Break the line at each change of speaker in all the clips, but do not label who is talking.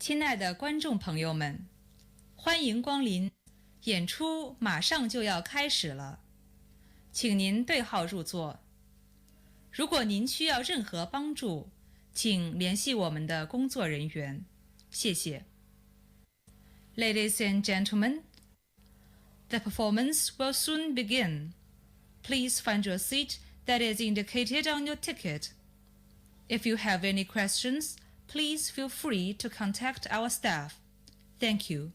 亲爱的观众朋友们，欢迎光临！演出马上就要开始了，请您对号入座。如果您需要任何帮助，请联系我们的工作人员。谢谢。Ladies and gentlemen, the performance will soon begin. Please find your seat that is indicated on your ticket. If you have any questions, please feel free to contact our staff. Thank you.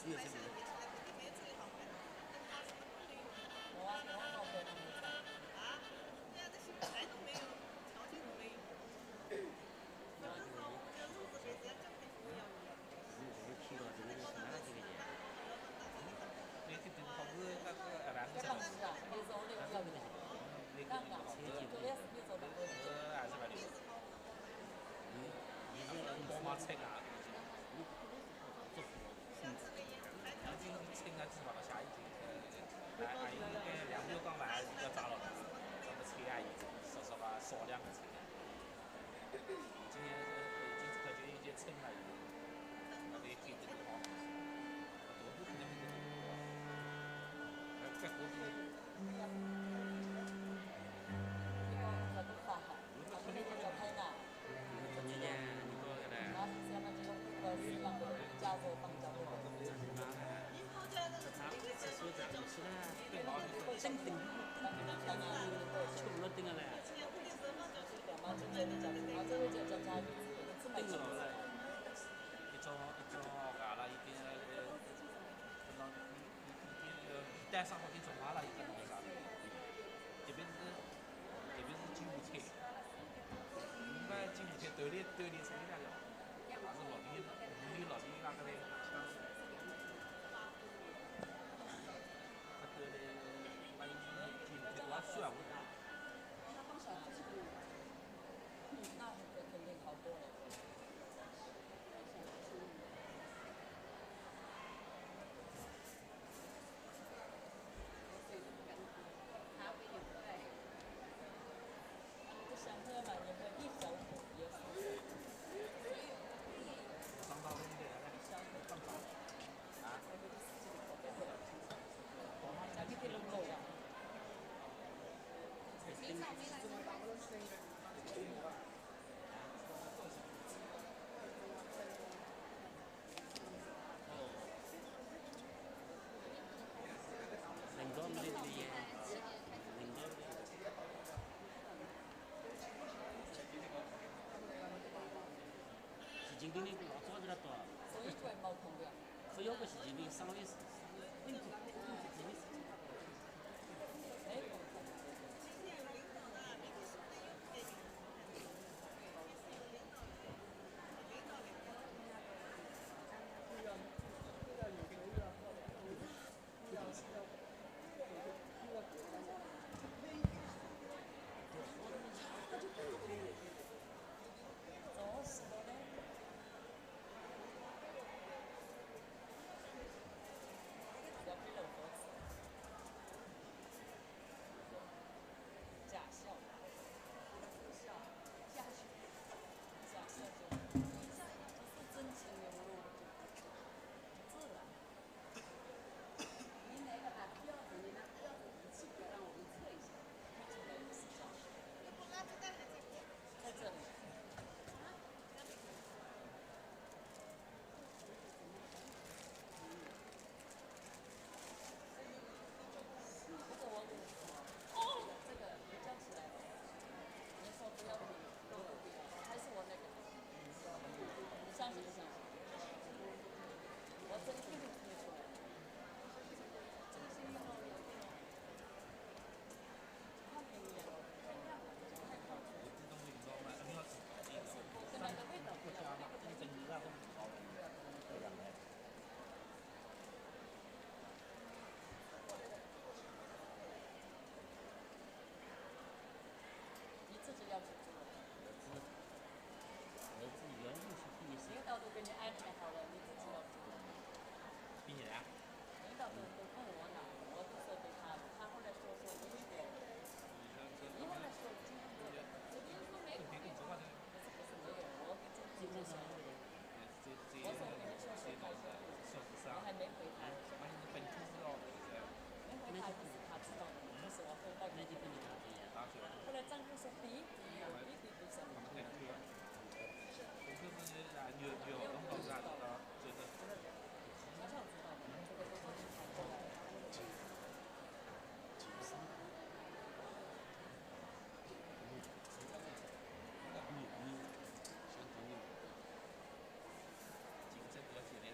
没有这个。
我啊，我好多朋友在。
啊，对呀，这些本来都没有，条件都没有。反正说我们这路子给人家挣的不要一样。
如果是提到这个是哪几个年？
你去订好子那个2万
这当时啊，没走的要不得。
那个
刚刚，
好子
这也是没走的。
20万六，
你
宝马车啊，
做活，
已经车啊只放到下一级，还有那个2米港湾要砸了，这个车啊已经说吧少2个车，这个就已经成了，那得给这个好，都是肯定会这个多，再过去。
这都发好，他们那个叫海南。
你年你多少个嘞？
那是咱们这个是那个加州绑架的。
他说这东西呢，
对老的
整定，全部都定了嘞。
嘛，中间的叫什么？这个叫啥名字？
定了嘞。
一种干了，已经单上好几种花了，已经那啥，这边是警务车，一般警务车兜里车那个，是落地那个的枪，他兜里把警务车都要需要
那肯定好多了。这香河嘛，你看一小口也是。
上到那个
香河
上早啊，
那你给弄够了。
领导们的领导的。习近平的老早就在多，
所以就毛孔的。
非要个习近平上的是领导，真的是。
哎。早死了嘞。要背了多次。驾校。驾校就是真情流露，自然。
你那个把标准的那标准仪器表让我们测一下。
这个也是这样。
垃圾袋还在这里。
在这里。这个我这个你叫起来了，你说不要不要，还是我那个，你相信不相信？我真听不听得出来。看明眼了，太靠谱。
这种味道嘛，你要自己的，
跟那个味道不一样。
你真的那种好，不一样的。
你自己要去做。
儿子原路是第一
领导都给你安排好了，你自己要做。
毕业啊？
领导都问我呢，我都说给他，他后来说英国，你后来说今天做的，这边说没有，不是没有，我给这基本上，我说给你说说看，我还没回他，
本土是哦，
没回他就是他知道的，不是我回来给你。后来张哥说比什么？
就是牛东道是啥子的，就是。
马上知道的，这个都是他过来的。
竞争比较激烈。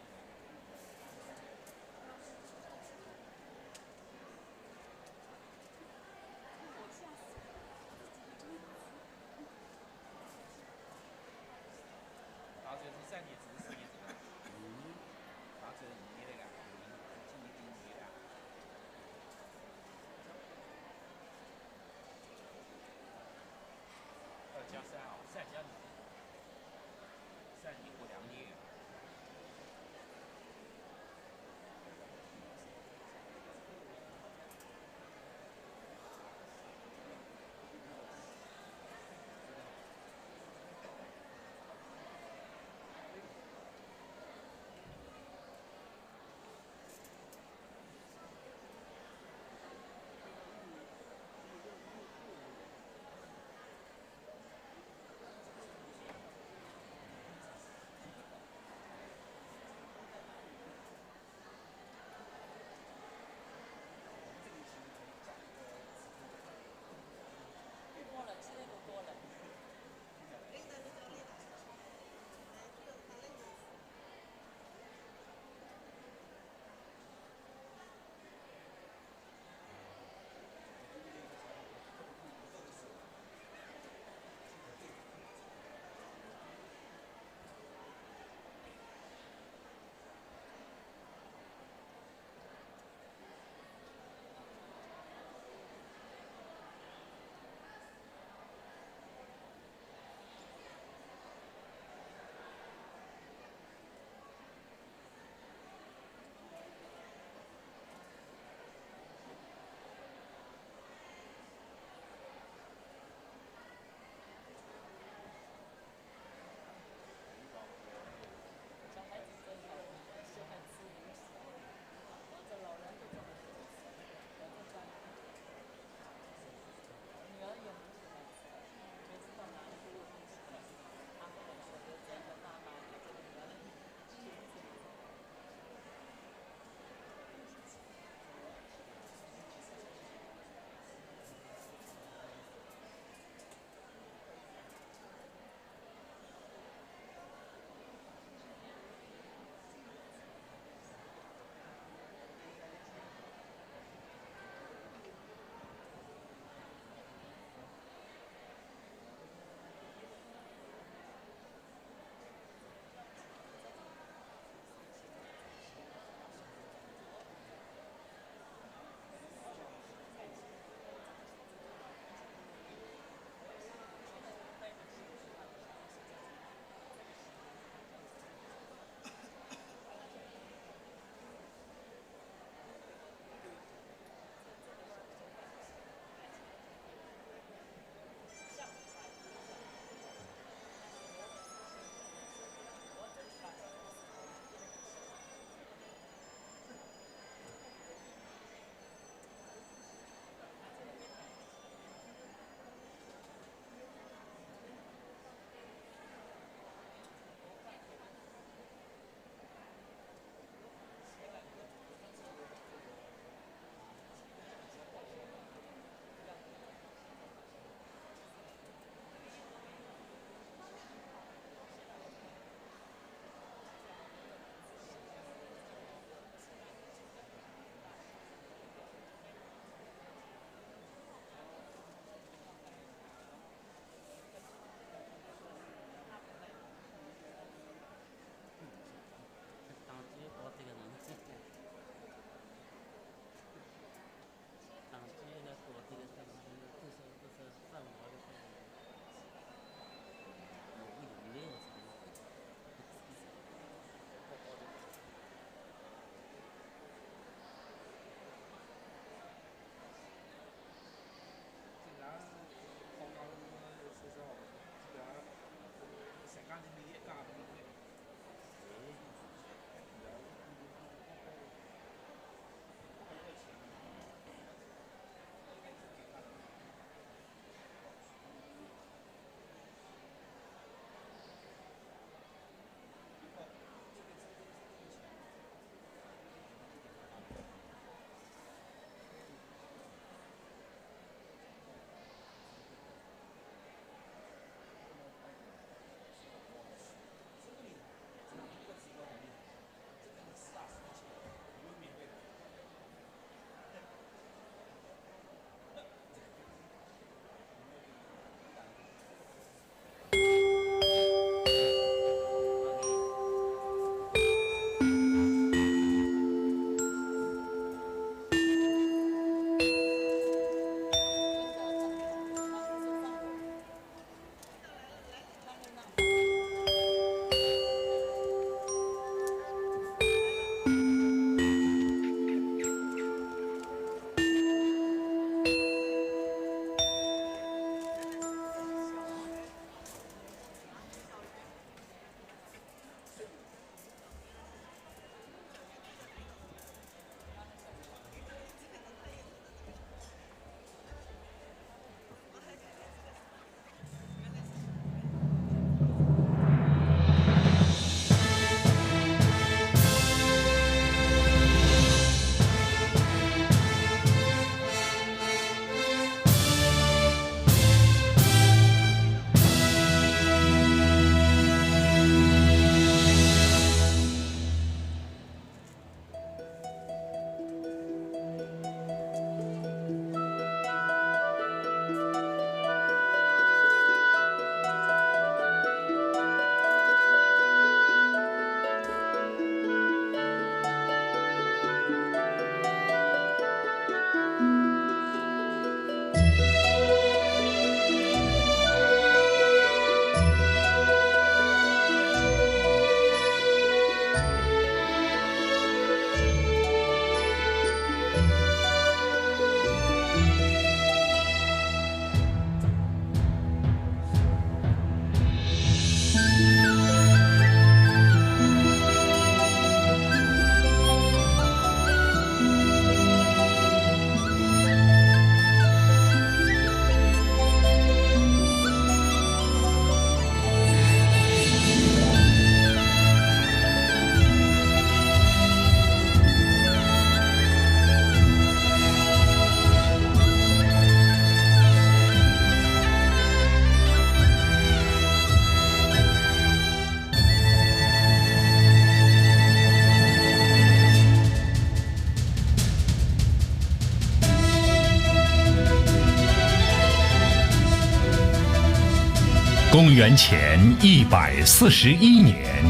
公元前141年，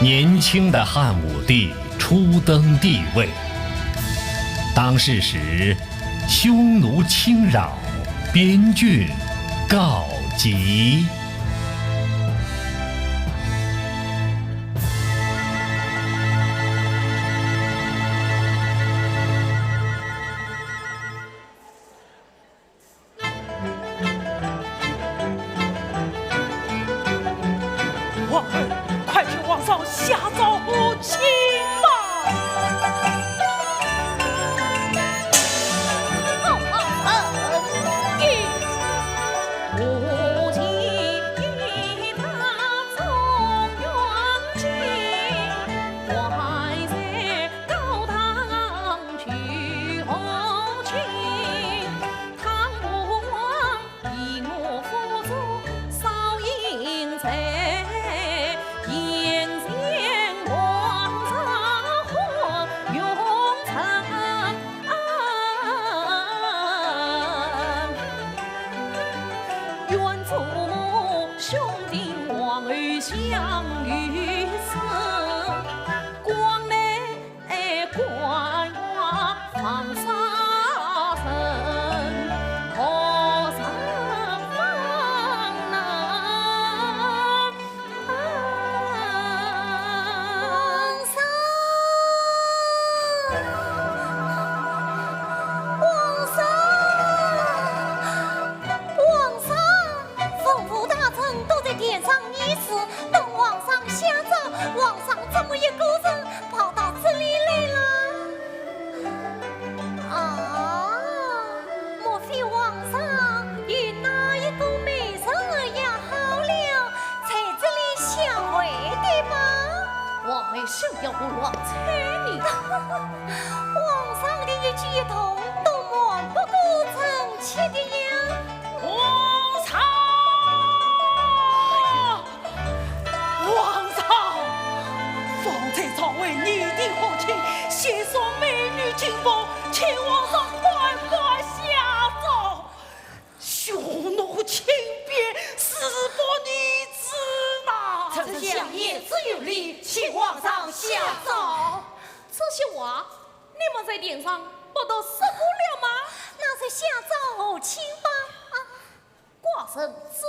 年轻的汉武帝初登帝位。当世时，匈奴侵扰，边郡告急。
皇儿，快去皇上下诏护亲吧！相遇时，光来观望放沙尘，何时方能
皇上，吩咐大臣都在殿上议事，等皇上下诏。皇上怎么一个人跑到这里来了？啊，莫非皇上与哪一个美人约好了，在这里相会的吧？
王妹休要胡乱猜疑。
皇上的一举一动都瞒不过臣妾的呀。
皇上，皇上，方才常为你的父亲献上美女金帛，请皇上快快下诏。匈奴侵边，势不逆之呐！
丞相言之有理，请皇上下诏。这些话，你们在殿上不都说过了吗？
那就下诏请吧。
寡人知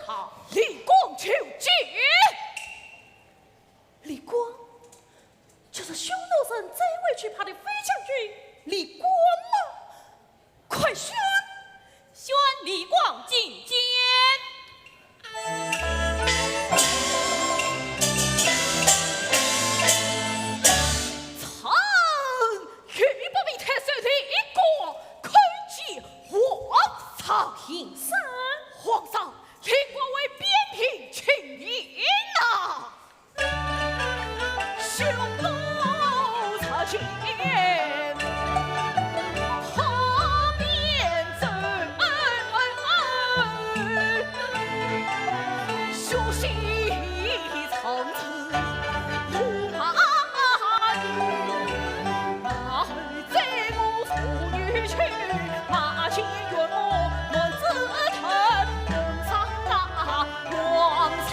道。
李光求见。李光，就是匈奴人最为惧怕的飞将军李光吗？快宣
李光觐见。
臣欲不必太守李光，叩见皇上。
平山，
皇上，李光为边庭请言呐。匈奴插前，他面争，雄心长志如马马在我妇女去，马前原我论子臣，能上那皇上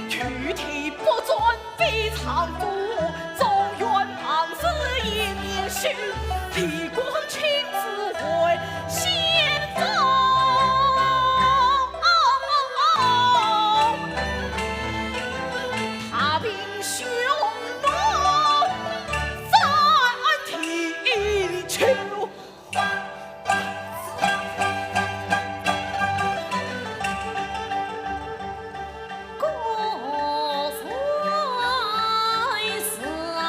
具体不准非常多，中原旁事一面许，李光亲自会先奏。他兵匈奴在提求。
国帅是啊。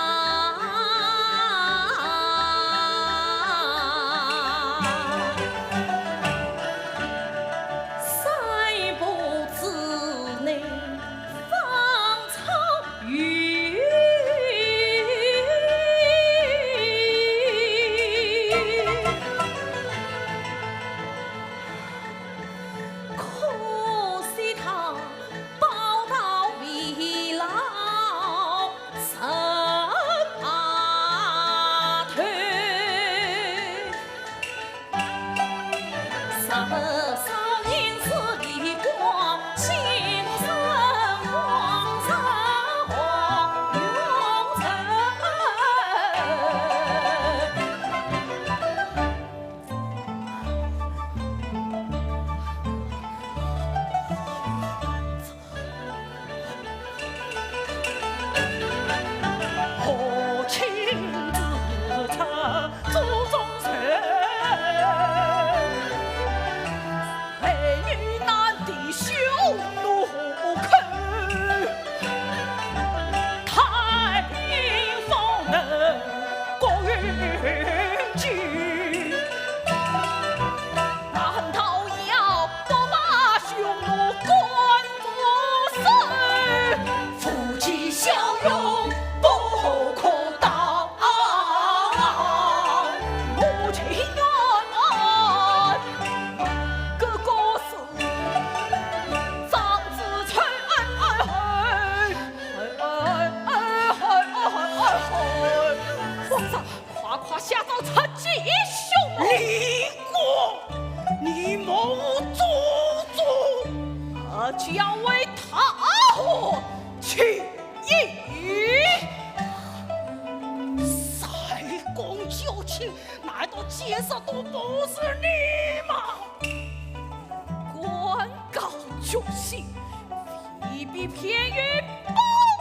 保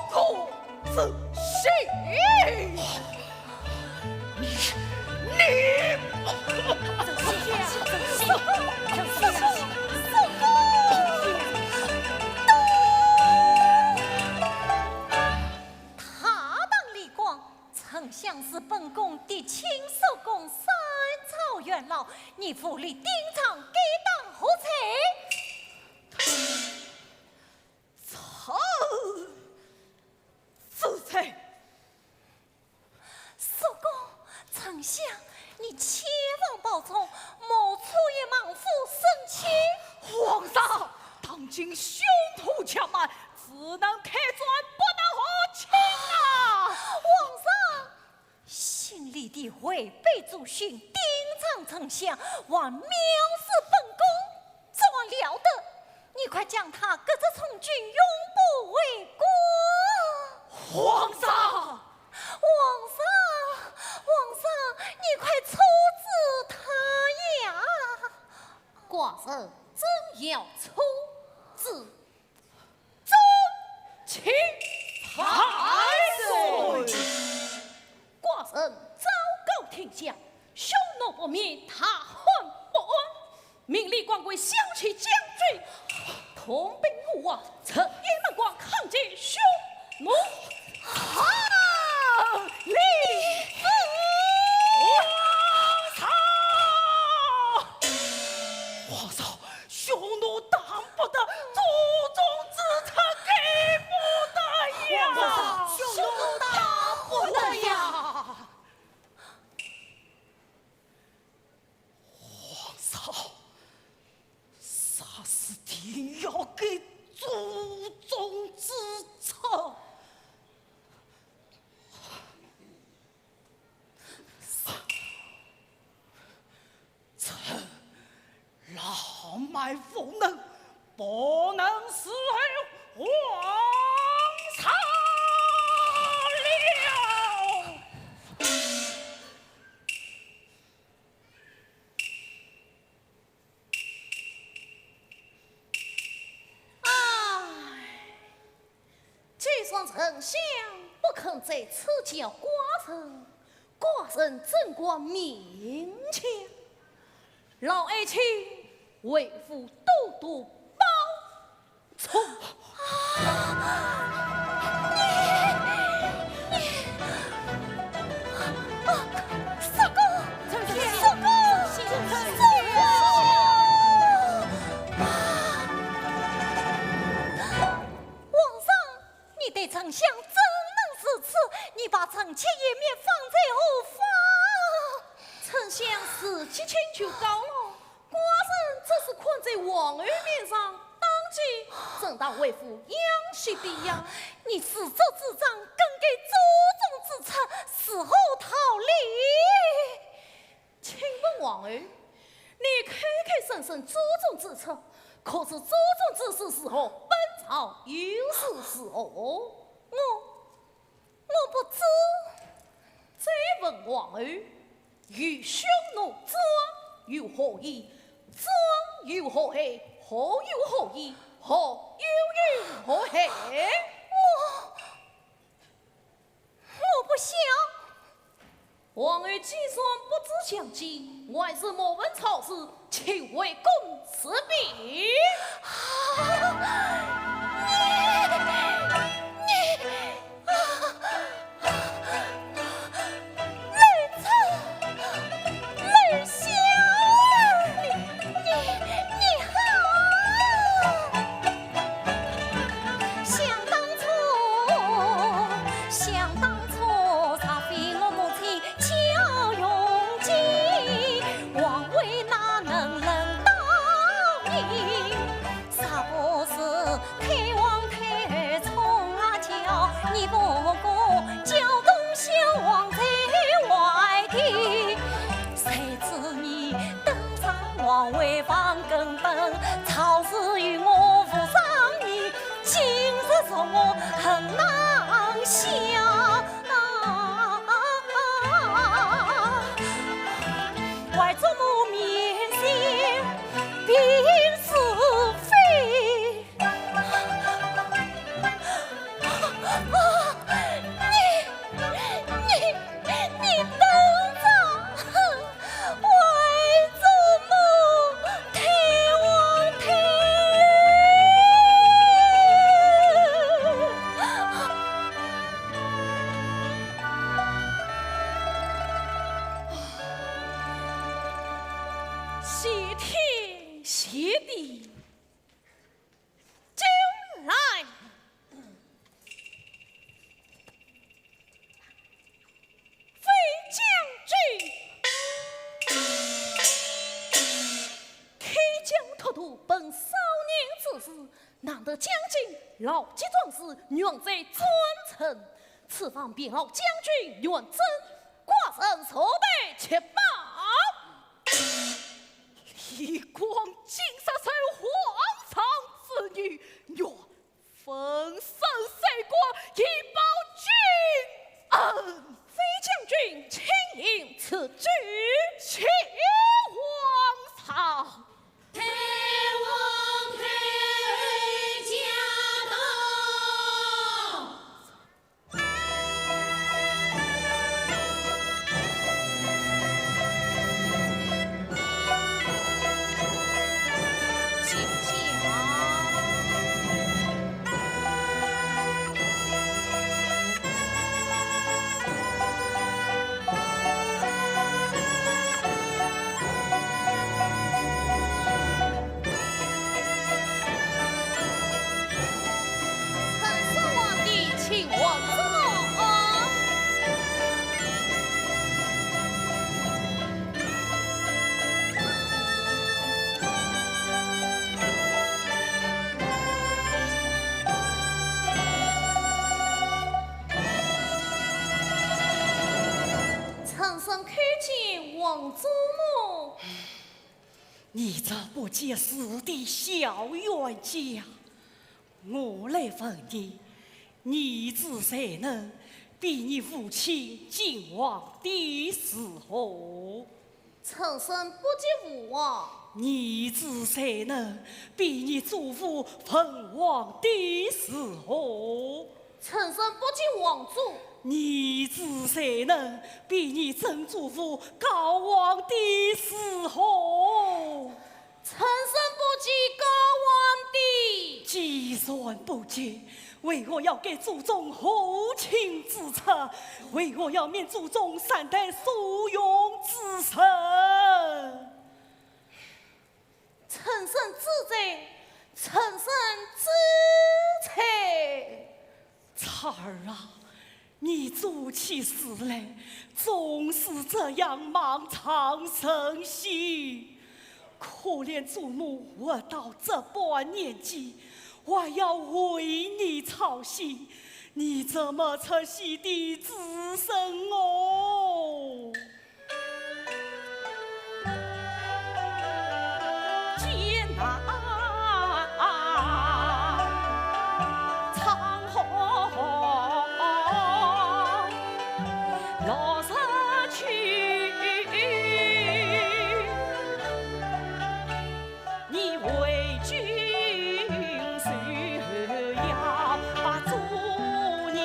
护自信。你。
丞相是本宫的亲手工三朝元老，你府里丁场给当何才？
此才。
叔公，丞相，你千万保重，莫出也莽夫生气。
皇上，当今凶徒强蛮，只能开砖不能和亲啊！
皇上，心里的违背祖训，丁长丞相还藐视本宫，怎么了得？你快将他革职从军，永不为国。
皇上，
皇上，你快处置他呀！寡人真要处置。
真情太岁。
寡人昭告天下，匈奴不灭，他汉不安。命立官贵骁骑将军，同兵入王，趁夜门关抗击匈奴。
好礼！皇上，匈奴当不得，祖宗之臣给不得呀！
匈奴打不得呀！
皇上，啥事定要给祖宗之臣。臣老迈无能，不能侍候皇上了。
既算丞相不肯在此教寡人，寡人怎管勉强？老爱卿为父多多包充。
丞相怎能是此？你把臣妾颜面放在何方？
丞相死期请求高了，寡人这是困在王儿面上，当即正当为父养息的呀。
你自作自张，更给祖宗之臣，死后逃离。
请问王儿，你开开声声祖宗之臣，可是祖宗之事时候，本朝有事时候。
我不知。
再问王儿，与匈奴庄有何异？庄有何害？何有何异？何有何害？
我不想。
王儿既算不知详情，外是莫问朝事，请为公辞别。
为防根本，朝事与我无商议，今日说我很难想。外祖母面前辨是非，
让得将军牢记壮士，愿在尊称。此番便劳将军愿真，寡人所备且报。李光今杀受皇上之女，愿封神塞国以报君恩。飞将军，请应此旨，请皇上。
开王开驾到。
你这不结实的小冤家，我来问你，你自谁能比你父亲靖王的时候？
臣身不及父王。
你自谁能比你祖父封王的时候？
臣身不及王祖。
你自谁能比你曾祖父高王的时候？
臣身不及高王的。
既然不及，为何要给祖宗后勤之策？为何要免祖宗3代所用之身？
臣身自罪，臣身自裁。
婵儿啊，你做起事来总是这样莽长生息。可怜祖母活到这把年纪，还要为你操心，你怎么出息的子孙哦？艰难长河落日去，你为君需要把烛念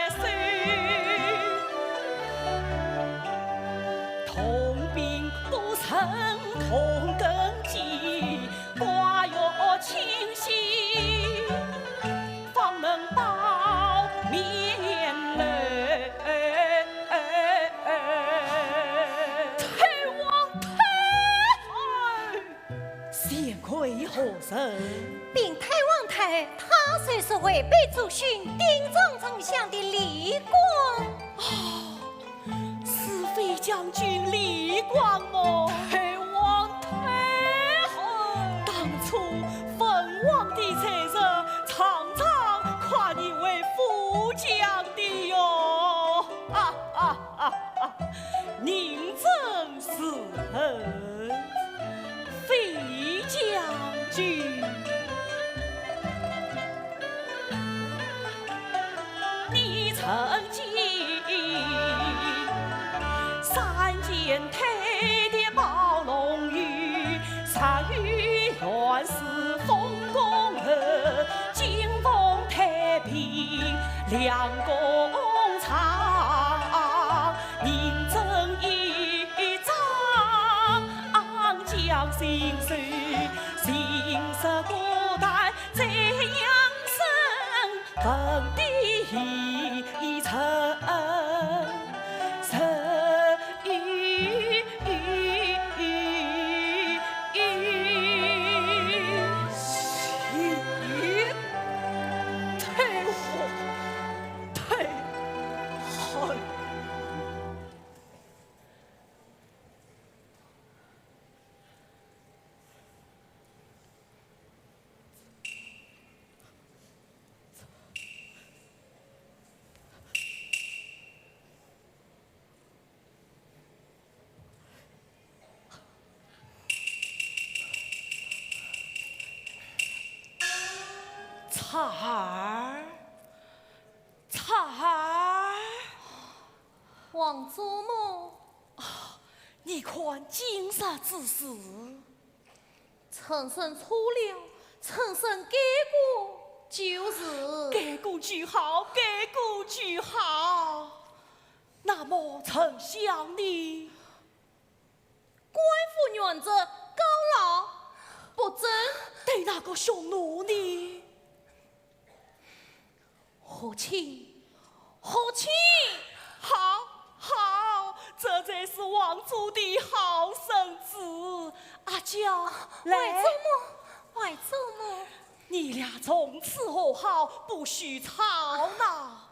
岁，同病不成同根基，寡要清晰，方能保面泪。太王太后，幸亏何人？
禀太王太，他虽是违背祖训丁章丞相的李光，
是飞将军李广吗？太王太后，当初封王的才是常常夸你为副将的哟。您真是恨飞将军。你曾经3件推的宝龙玉，上与原是丰公儿，金凤太平两公场，您正一张将心碎，心色孤单这样生，分地城。太彩儿，彩儿，
王祖母，
你看今日之事，
臣身错了，臣身改过就是
改过就好，改过就好。那么丞相你，
官府原则高老，不争
对那个匈奴呢？
何亲？何亲？
好，好，这才是王族的好孙子。阿娇，
外祖母，外祖母，
你俩从此和好，不许吵闹。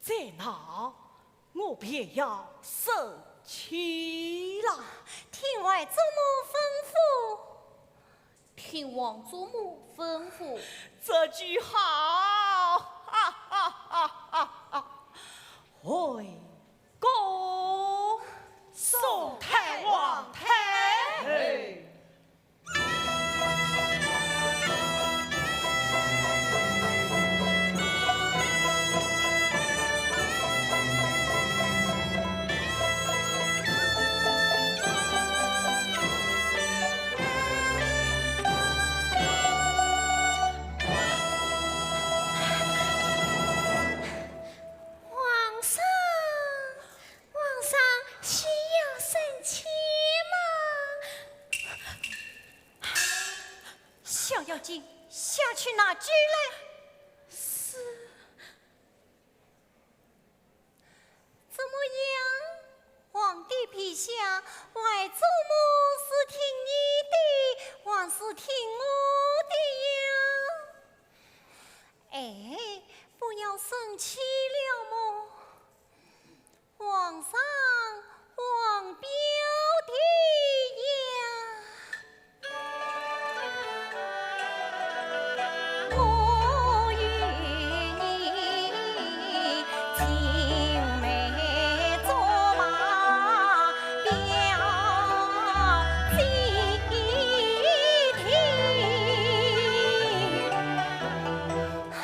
再闹，我便要生气了。
听外祖母吩咐，听王祖母吩咐。
这句好，回宫送太王台。
小妖精，下去拿纸来。
是。
怎么样，皇帝陛下？外祖母是听你的，还是听我的呀？哎，不要生气了么？皇上，皇表弟呀！我与你青梅竹马表亲情，好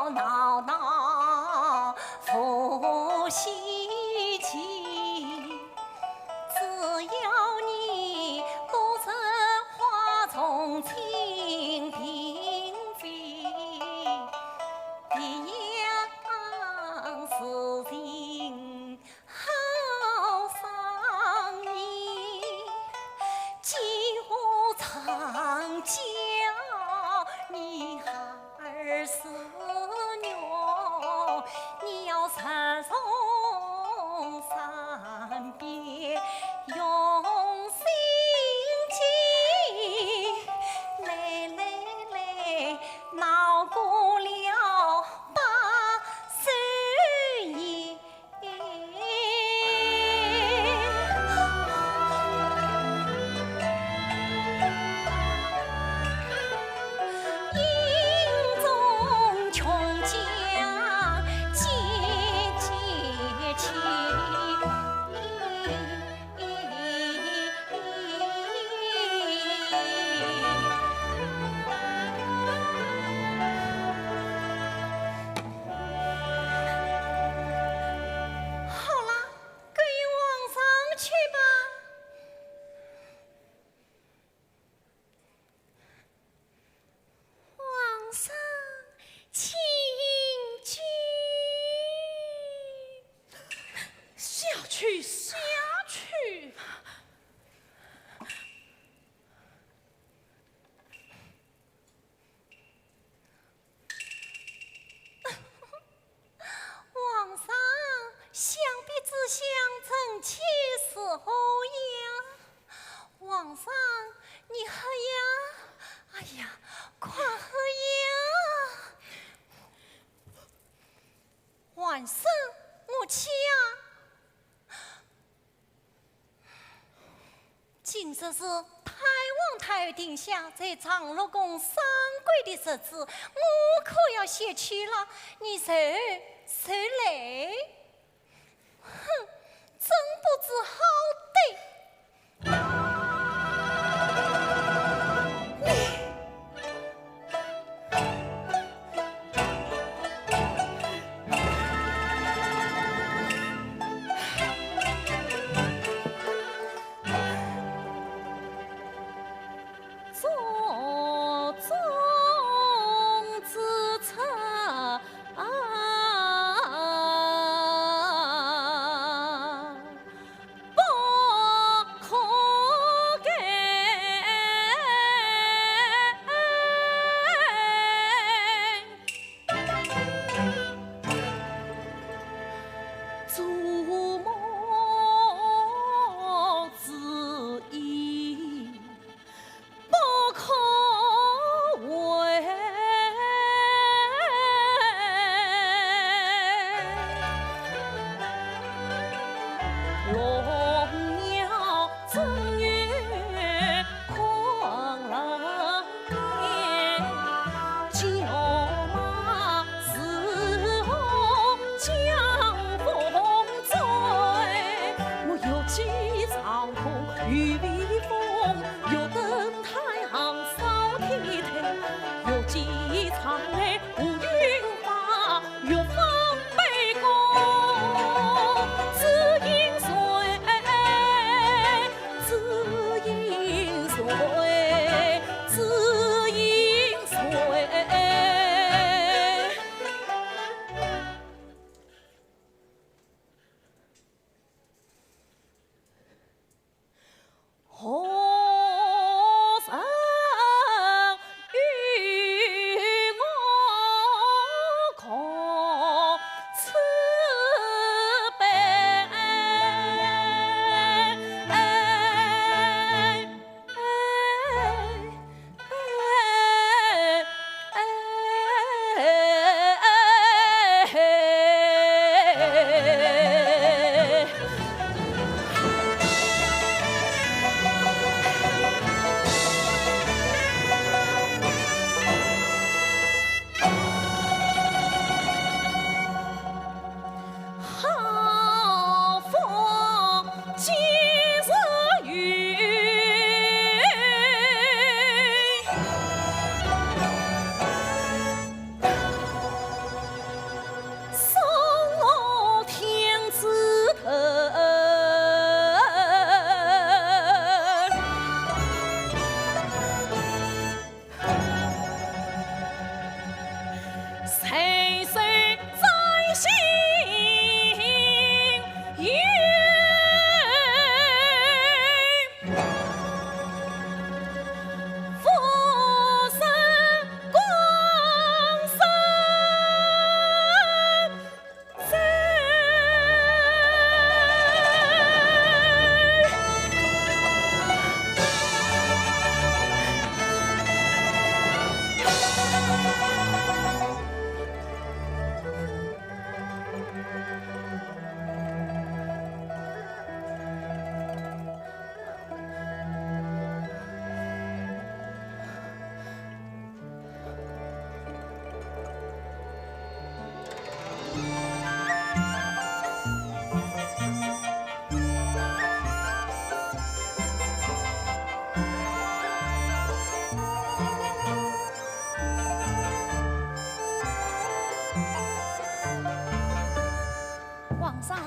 闹闹夫妻情，只要你不曾花重情嫔妃，一样事情好伤你。今后常教你儿是女，你要慎从三边用心机，来闹过了80夜，中穷将节气。好了，跟皇上去吧。皇上，请进。
下去，下去。
皇上，想必只想趁其时候呀。皇上，你喝呀？哎呀，快喝呀！皇上，我去呀。今日是太王太后定下在长乐宫上跪的日子，我可要先去了。你谁来？哼，真不知好歹！
几场来无语法，越放悲歌，只因谁，只因谁，只因谁。皇上，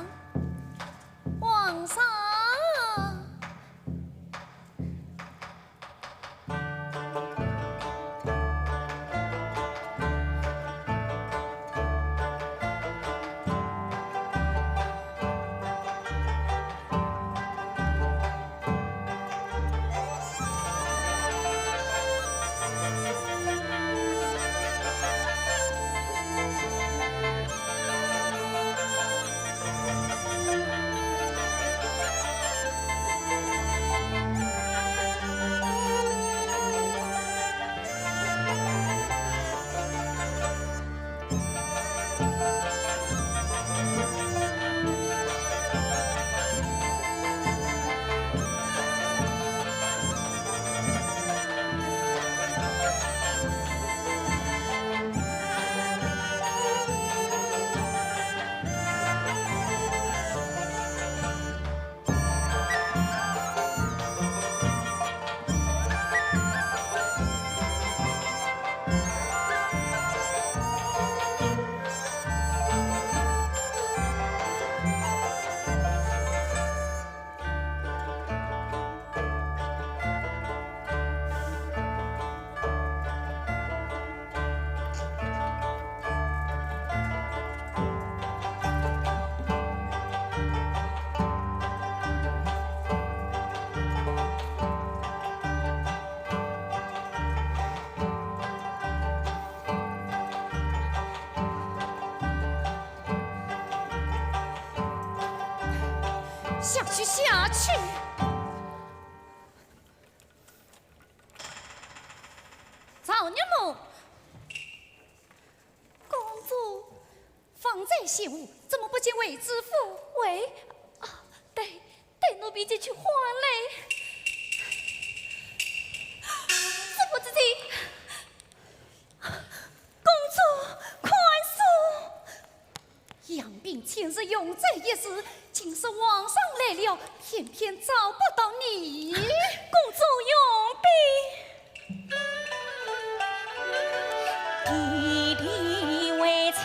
下去，下去！曹娘母，公主方才谢舞，怎么不见韦知府？喂，啊，带奴婢进去换嘞。这不知情，公主快速！养病前日永在一时。今是皇上来了，偏偏找不到你，公主用兵。
弟弟为亲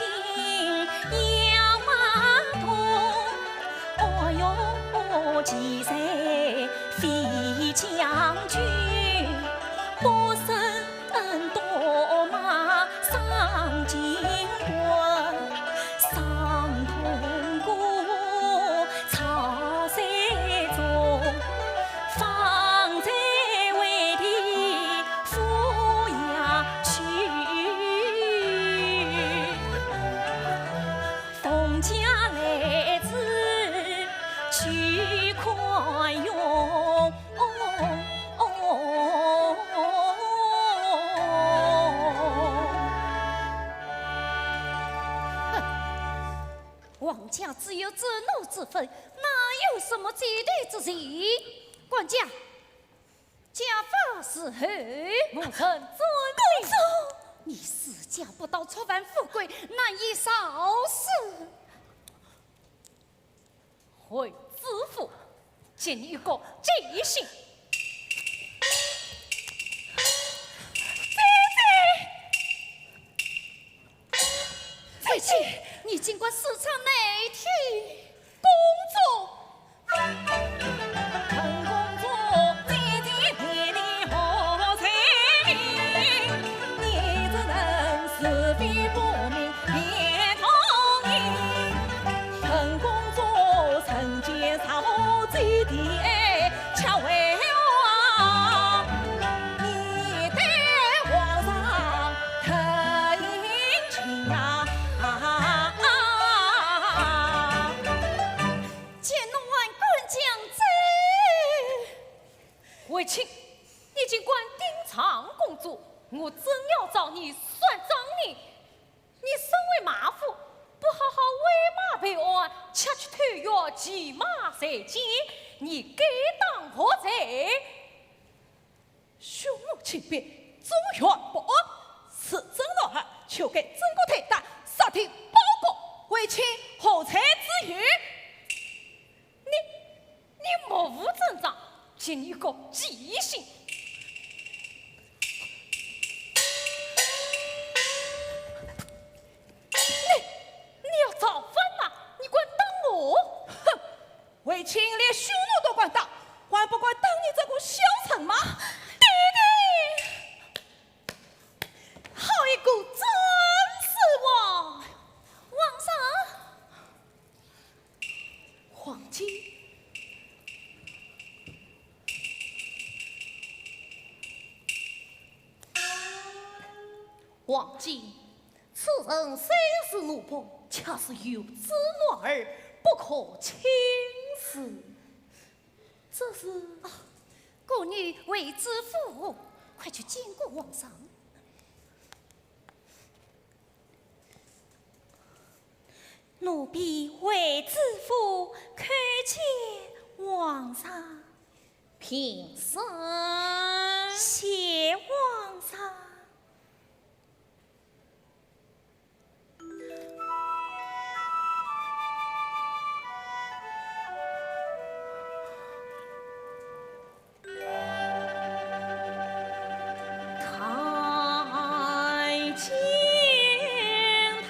要马同，哦哟，其实非将军，不胜多马上京关，上通过草山中，方才为弟抚养去。冯家来自去快用。王家只有自怒之分，哪有什么忌惮之嫌？管家，家法是何？
母臣遵命。
你私家不到触犯富贵，难以少事。
回知府，见你一个记性。
翠翠，你尽管视察哪天
工作。
本公主姐姐陪你好彩铃，你这人是非不明别同意。
本公主曾介绍姐弟恰为王，
你对皇上特殷勤啊！见侬万官将至，
为亲，你尽管盯场工作，我真要找你算账呢。你身为马夫，不好好为马备案，恰去偷药骑马赛剑，你该当何罪？
凶恶轻便，忠犬不安，此真老汉就该整个太大，杀听报告，为卿何才之语？
你目无征兆，请你个记性。你要造反吗？你管当我？
哼，为卿连匈奴都管当，还不管当你这个小臣吗？
弟弟，好一个真是王！皇上，
黄金。
王姬，此人虽是奴仆，恰是有子乱儿，不可轻视。
这是孤女为知府，快去见过皇上。奴婢为知府，恳请皇上
平身。
谢皇上。
看见他。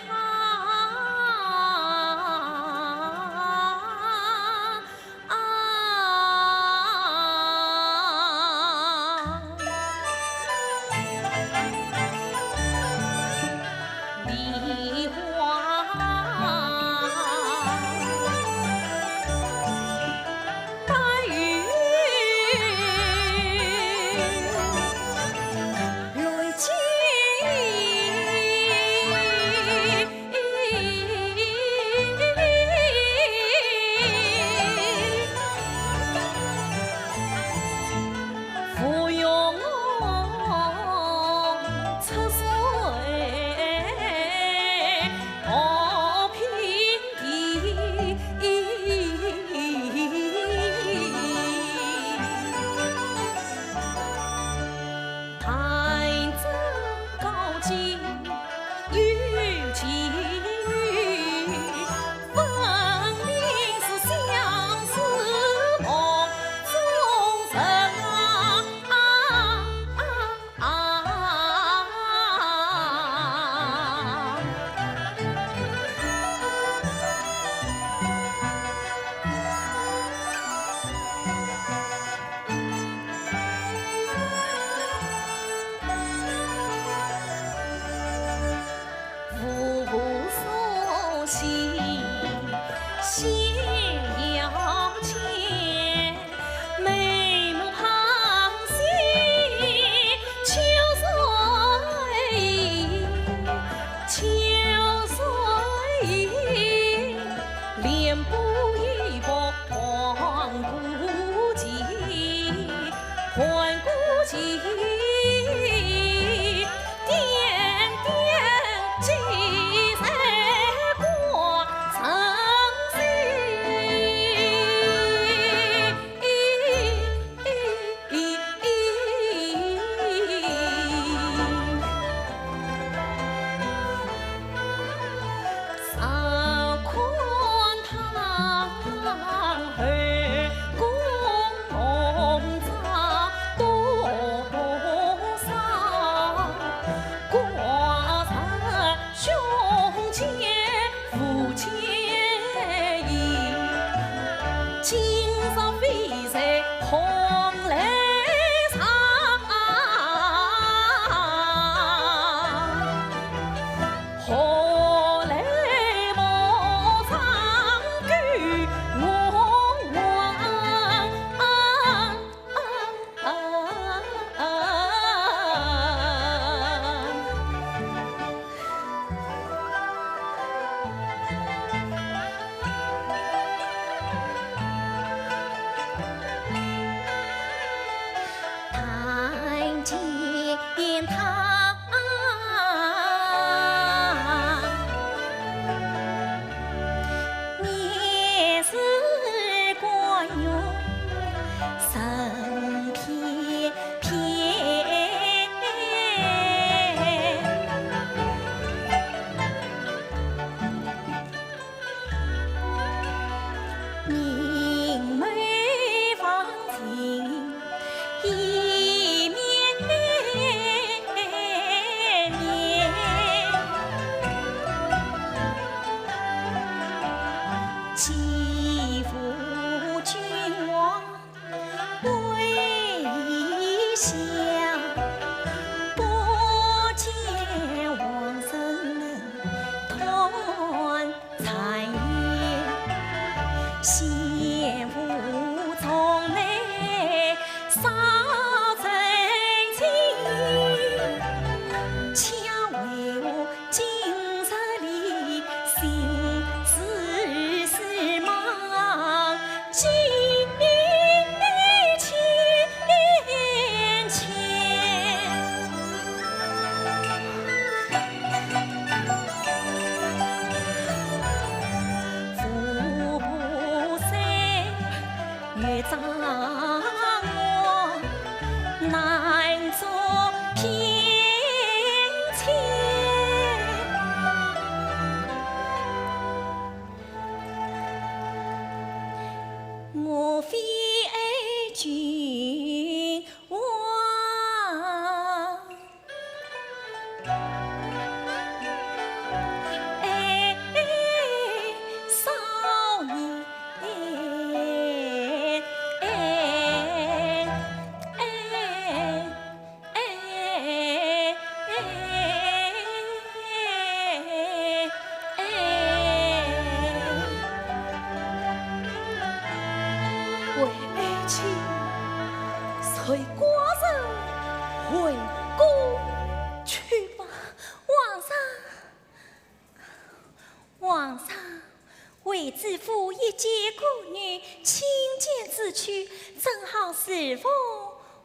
为知府一介孤女亲见之躯，正好侍奉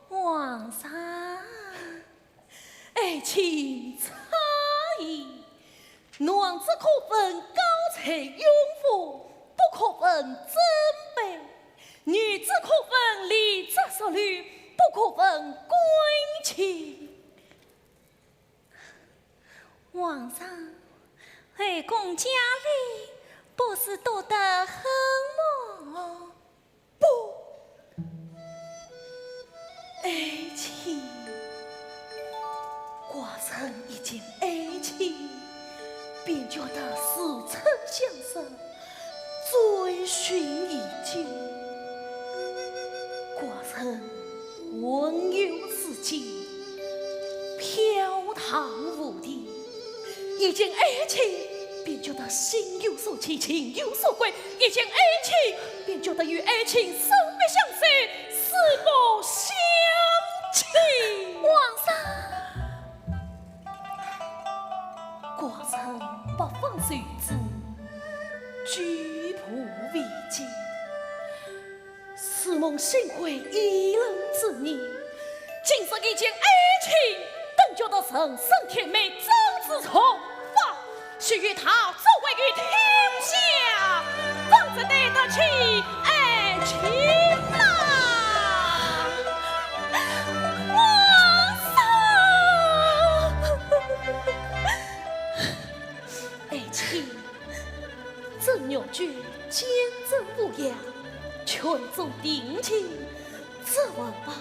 皇上。
爱情差异，男子可分高才拥护，不可分尊卑；女子可分礼则淑女，不可分贵贱。
皇上，后宫佳丽不是多得很么？
不，爱情，寡臣一见爱情，便觉得似曾相识，追寻已久。寡臣魂游四境，飘荡无敌。一见爱情，便觉得心有所起，情有所归；一见爱情，便觉得与爱情生不相识，死不相弃。
皇上，
寡臣不放随之，举步维艰。似梦心悔一人之年，今日一见爱情，顿觉得人生甜美，真知从法，须与他作为于天下，方才对得起爱情啊！
皇上，
爱情正鸟居，坚贞无恙，劝中定情，自问吧。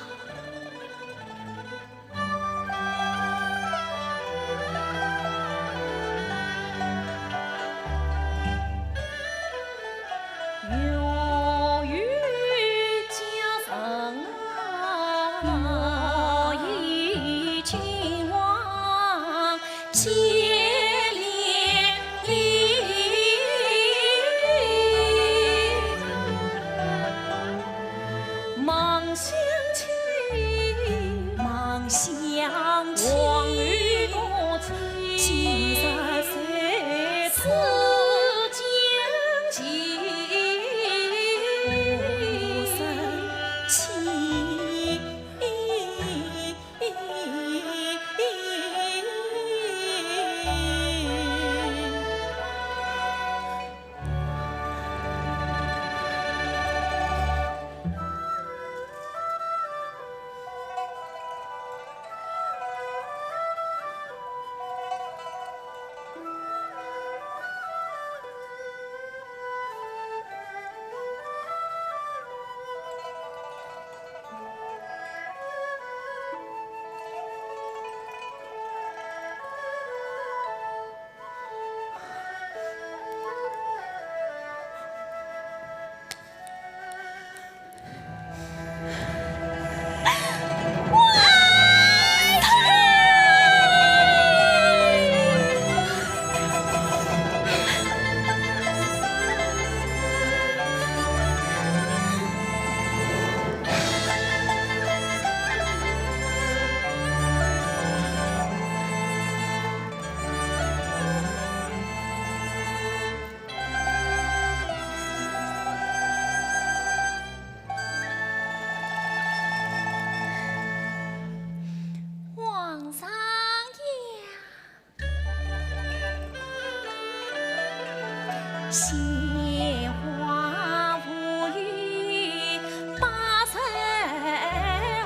鲜花无语把春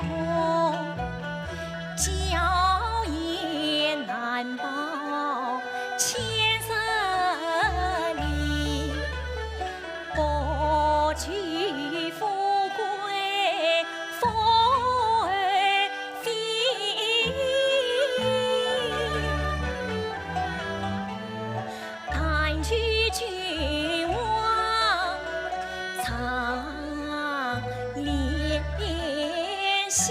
红，娇艳难报千声里，不惧富贵风儿飞，但去君王长怜惜。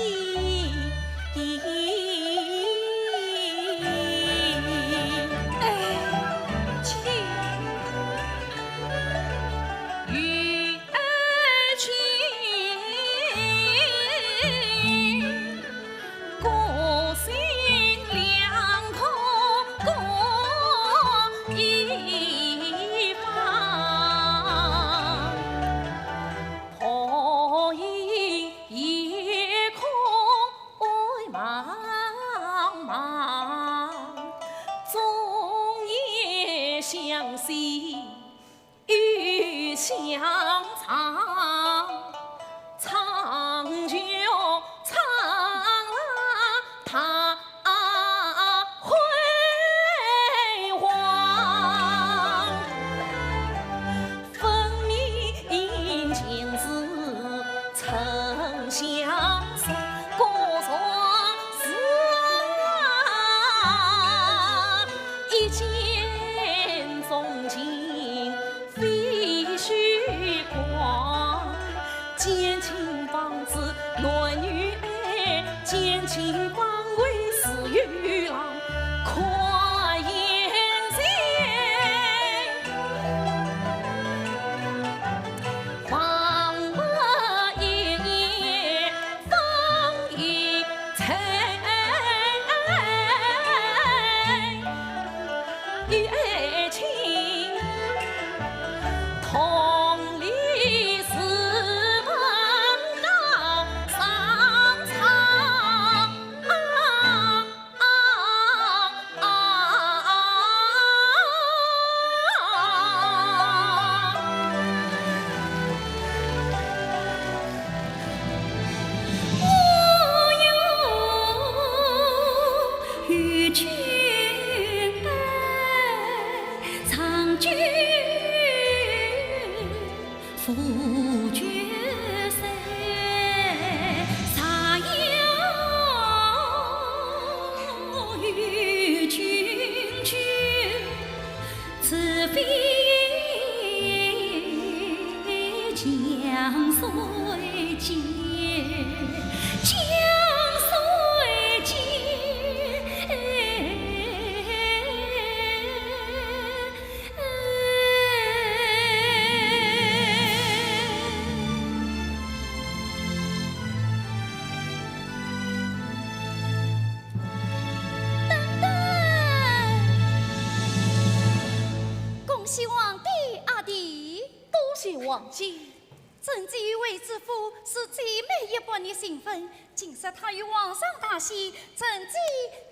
心与相长，长久长了他辉煌，分明今日曾相识，故作是一见钟情非虚光，见情方知男女爱，见情方为死与郎，夸言间，黄马一夜方一程，爱情同理是王道上苍，我有与君爱，长久夫绝世，啥有与君绝，此非江水间，江水
恭喜皇帝阿弟，
多谢王姐。
朕这一位之夫是最美一般的身份，今日他与皇上大喜，朕这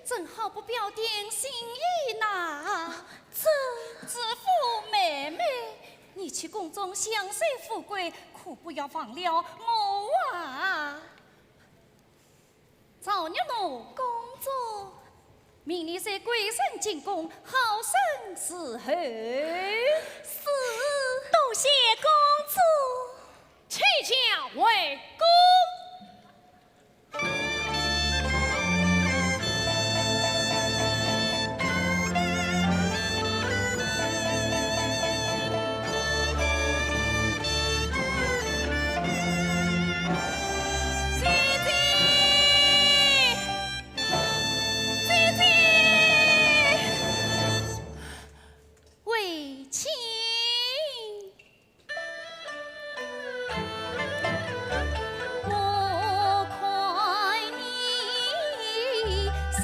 正好不表定心意呐。知府妹妹，你去宫中享受富贵，可不要忘了我啊！赵娘奴公主，明日随贵人进宫，好生伺候。是，
多谢公主，启驾为公。
为亲，我快你伤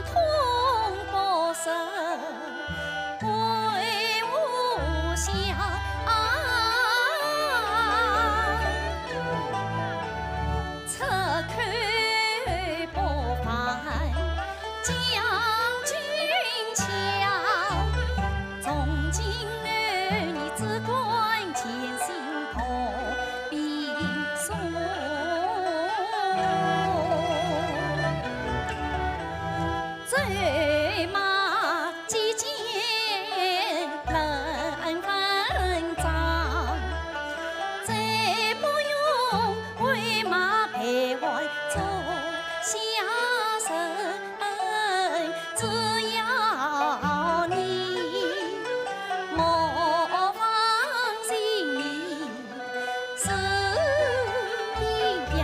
痛不舍，为吾想。侧看不凡，将军强。从今儿你只管前行破冰霜，醉马击剑人分章，再不用为马徘徊做下人，只要你莫放心里是一样。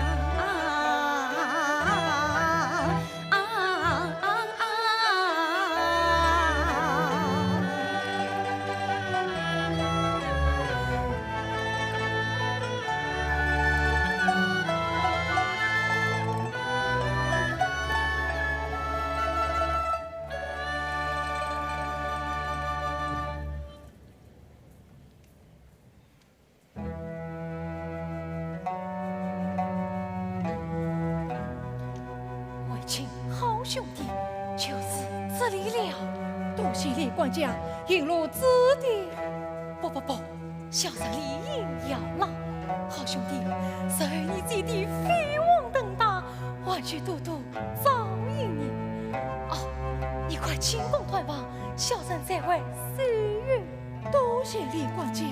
为亲好兄弟，就是这里了。多谢李管家
引入子弟。不，小生理应要老。好兄弟，随你姐弟飞黄腾达，万事都早一年。哦，你快进宫团房，小生再会4月。多谢李管家。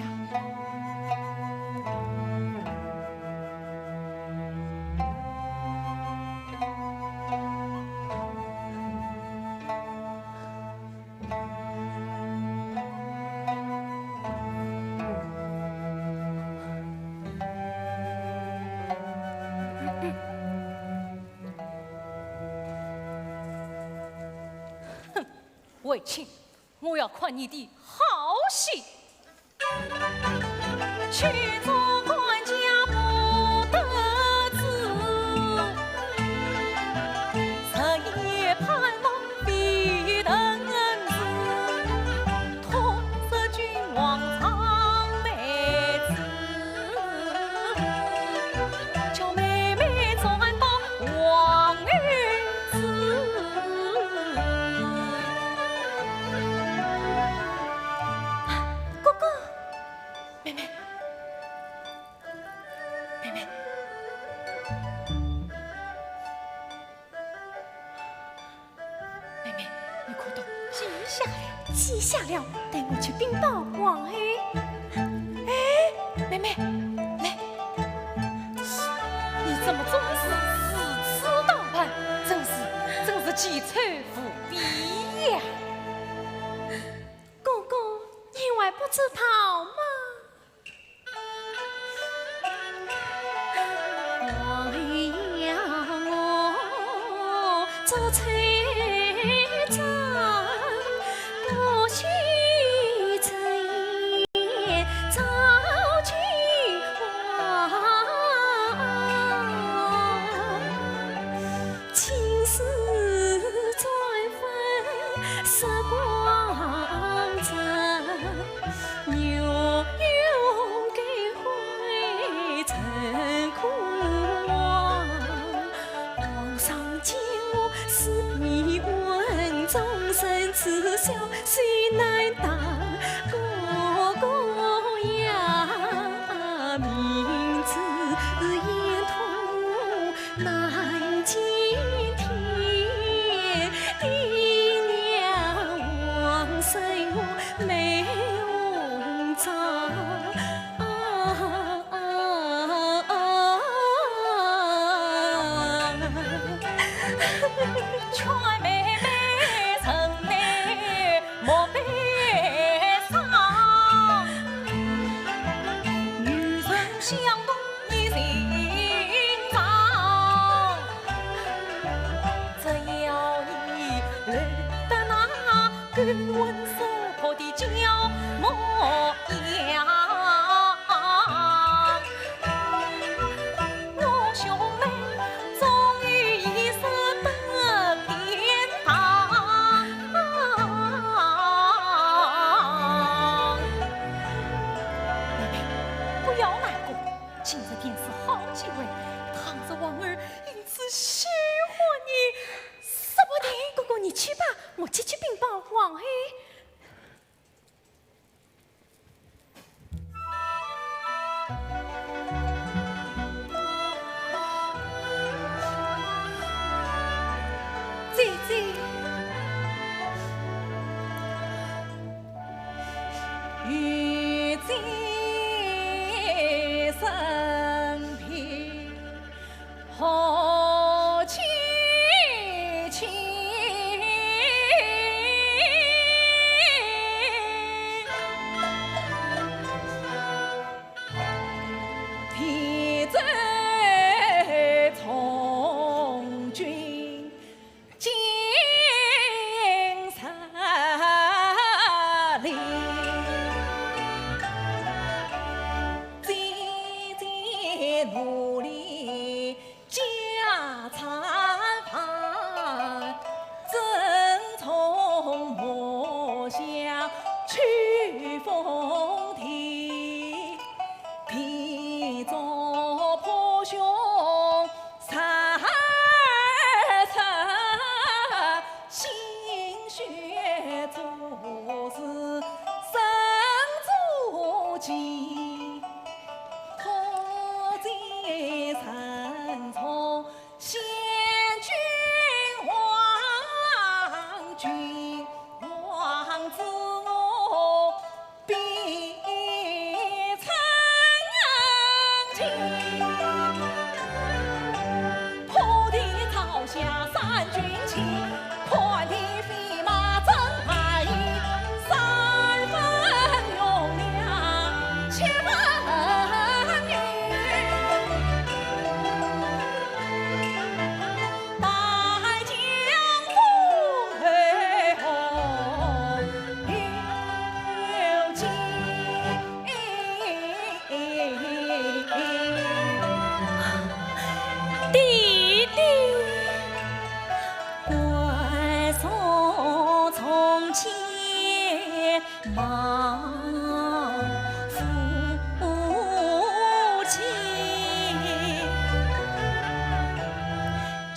为卿，我要看你的好戏。去做管家不得志，日夜盼望必能子，托色君王苍梅子，叫妹妹转到王儿子。妹妹，你快到记下了，带我去禀报王爷。妹妹，来，你怎么总是如此打扮？真是奇丑无比呀！
公公，你还不知道吗？做村长，不许睁眼照君王，青丝转粉色光泽，牛油给灰尘苦望。皇上见我是一问，终身耻笑谁难当？哥哥呀，明知沿途难见天，爹娘往生我没红妆。劝妹妹城内莫悲伤，女人相懂一心肠，只要你认得那个温色婆的娇模样。我兄妹终于一生得天堂。妹妹，不要难过，今日便是好机会，倘若王儿因此喜欢你，说不定。哥哥，你去吧，我去禀报王爷。姐姐，遇见身边好亲亲，天在从军。金山里，渐渐努力家产饭，正从墨下去风啼，披着破胸三心血做事。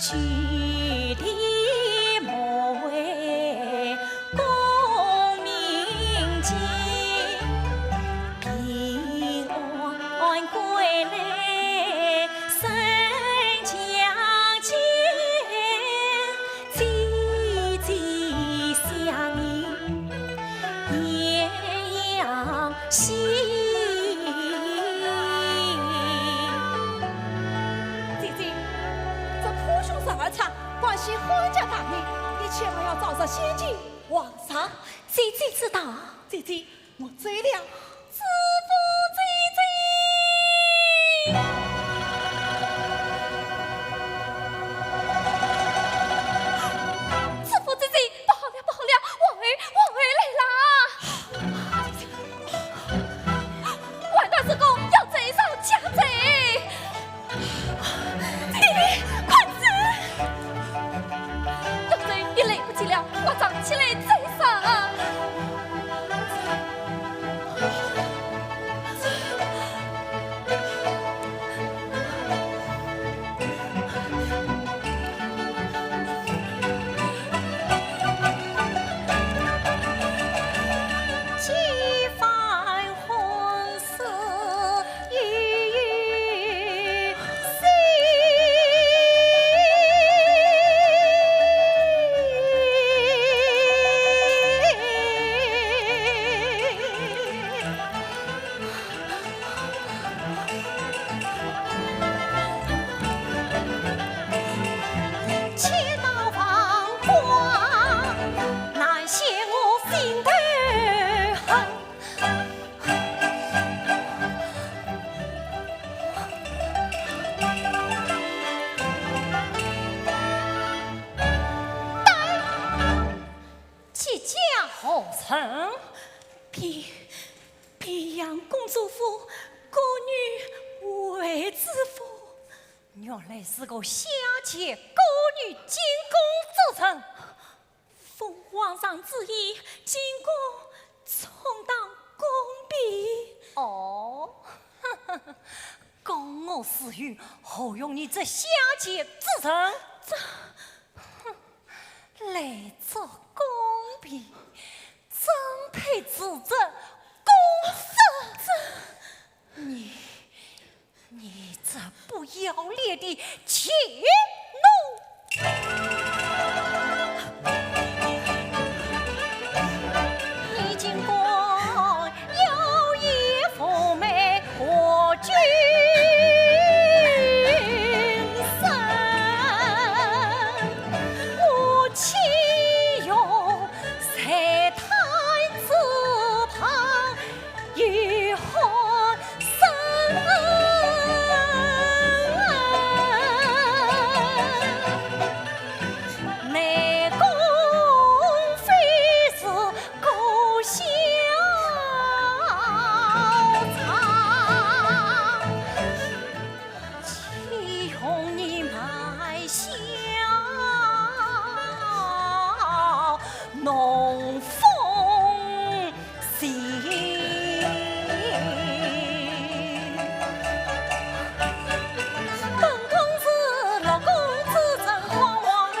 举地莫为功名尽，平安归来身相见，积极相依鸳鸯戏。
关系皇家大业，你千万要照着先进。皇上，
姐姐知道，
姐姐，我醉了。
知府姐姐。知府姐姐，不好了，不好了，王儿来啦！万大师公要贼上加贼。我站起来再上啊！几番红丝与谁？碧阳公主府孤女为知府，原来是个下界孤女进宫之臣。奉皇上之意，进宫充当宫婢。哦，供我私欲，何用你这下界之臣？来做宫婢，真配指责公司。你这不要脸的怯懦！你经过有意妩媚我君身，我岂有在台子旁与何生？内宫非是故乡藏，岂用你埋下弄风信？本公子老公子真狂妄儿，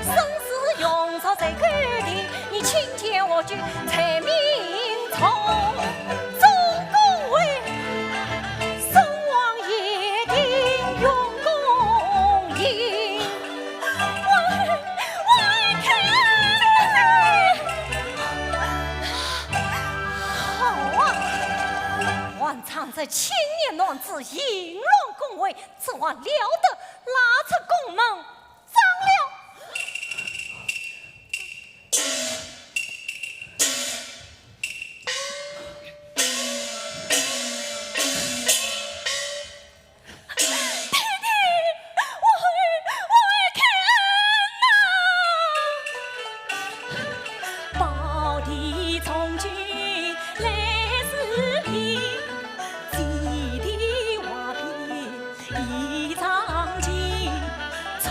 生死用着在口里，你亲见我句才明从。总公为宋王爷定用公银，我看好啊！还藏着青年男子淫乱宫闱，此话了得！拉出宫门，张了！宝地从军来视频，基地瓦片一场景，错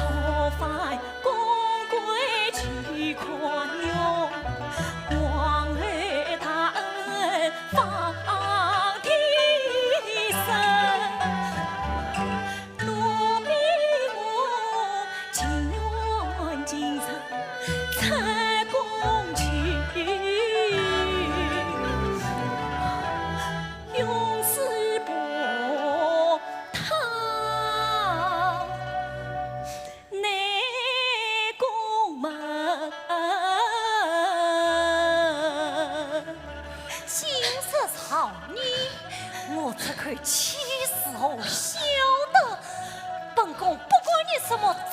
犯公规去宽容，王儿大恩放地生，奴婢我今可起时候晓得，本宫不管你什么贼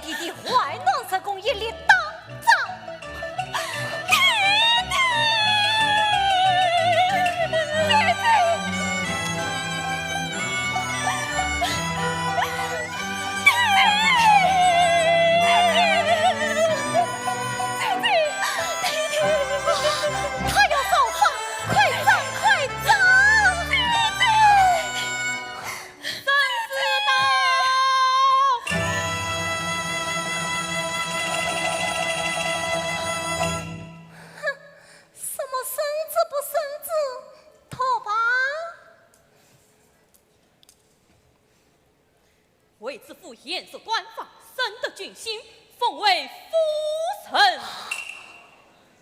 贼地坏男色宫，一力当掌。
为子父严守官法，深得军心，奉为夫臣。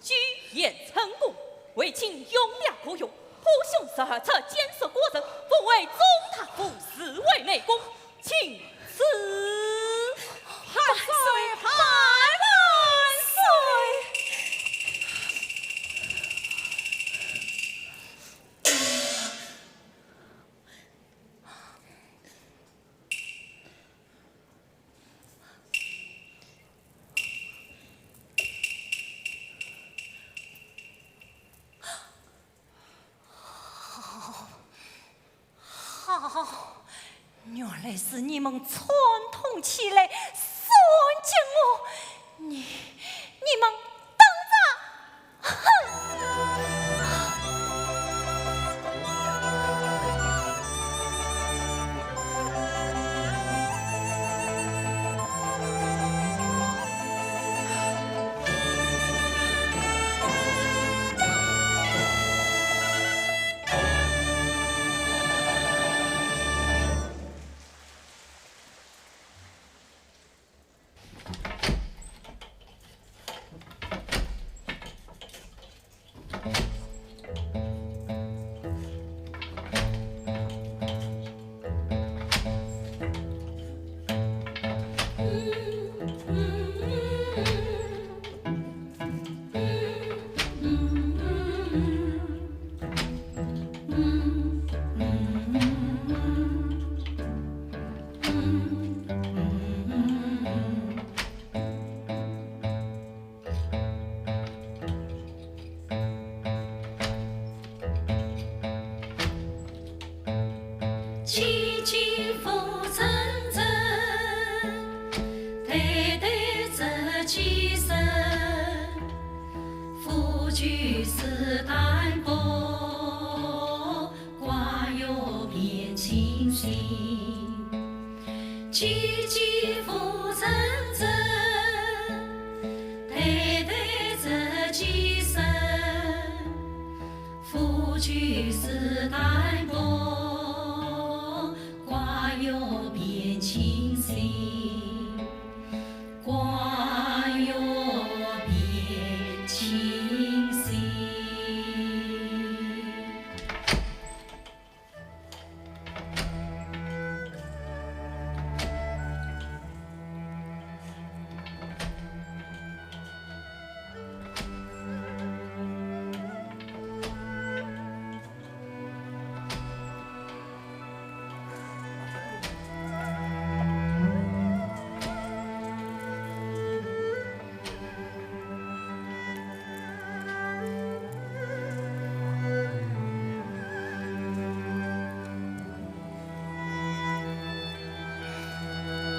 居延成功，为卿勇亮可用，普雄12策，坚守国政，奉为中堂副侍卫内公，请赐万岁！万
好，原来是你们串通起来算计我，你们等着！哼！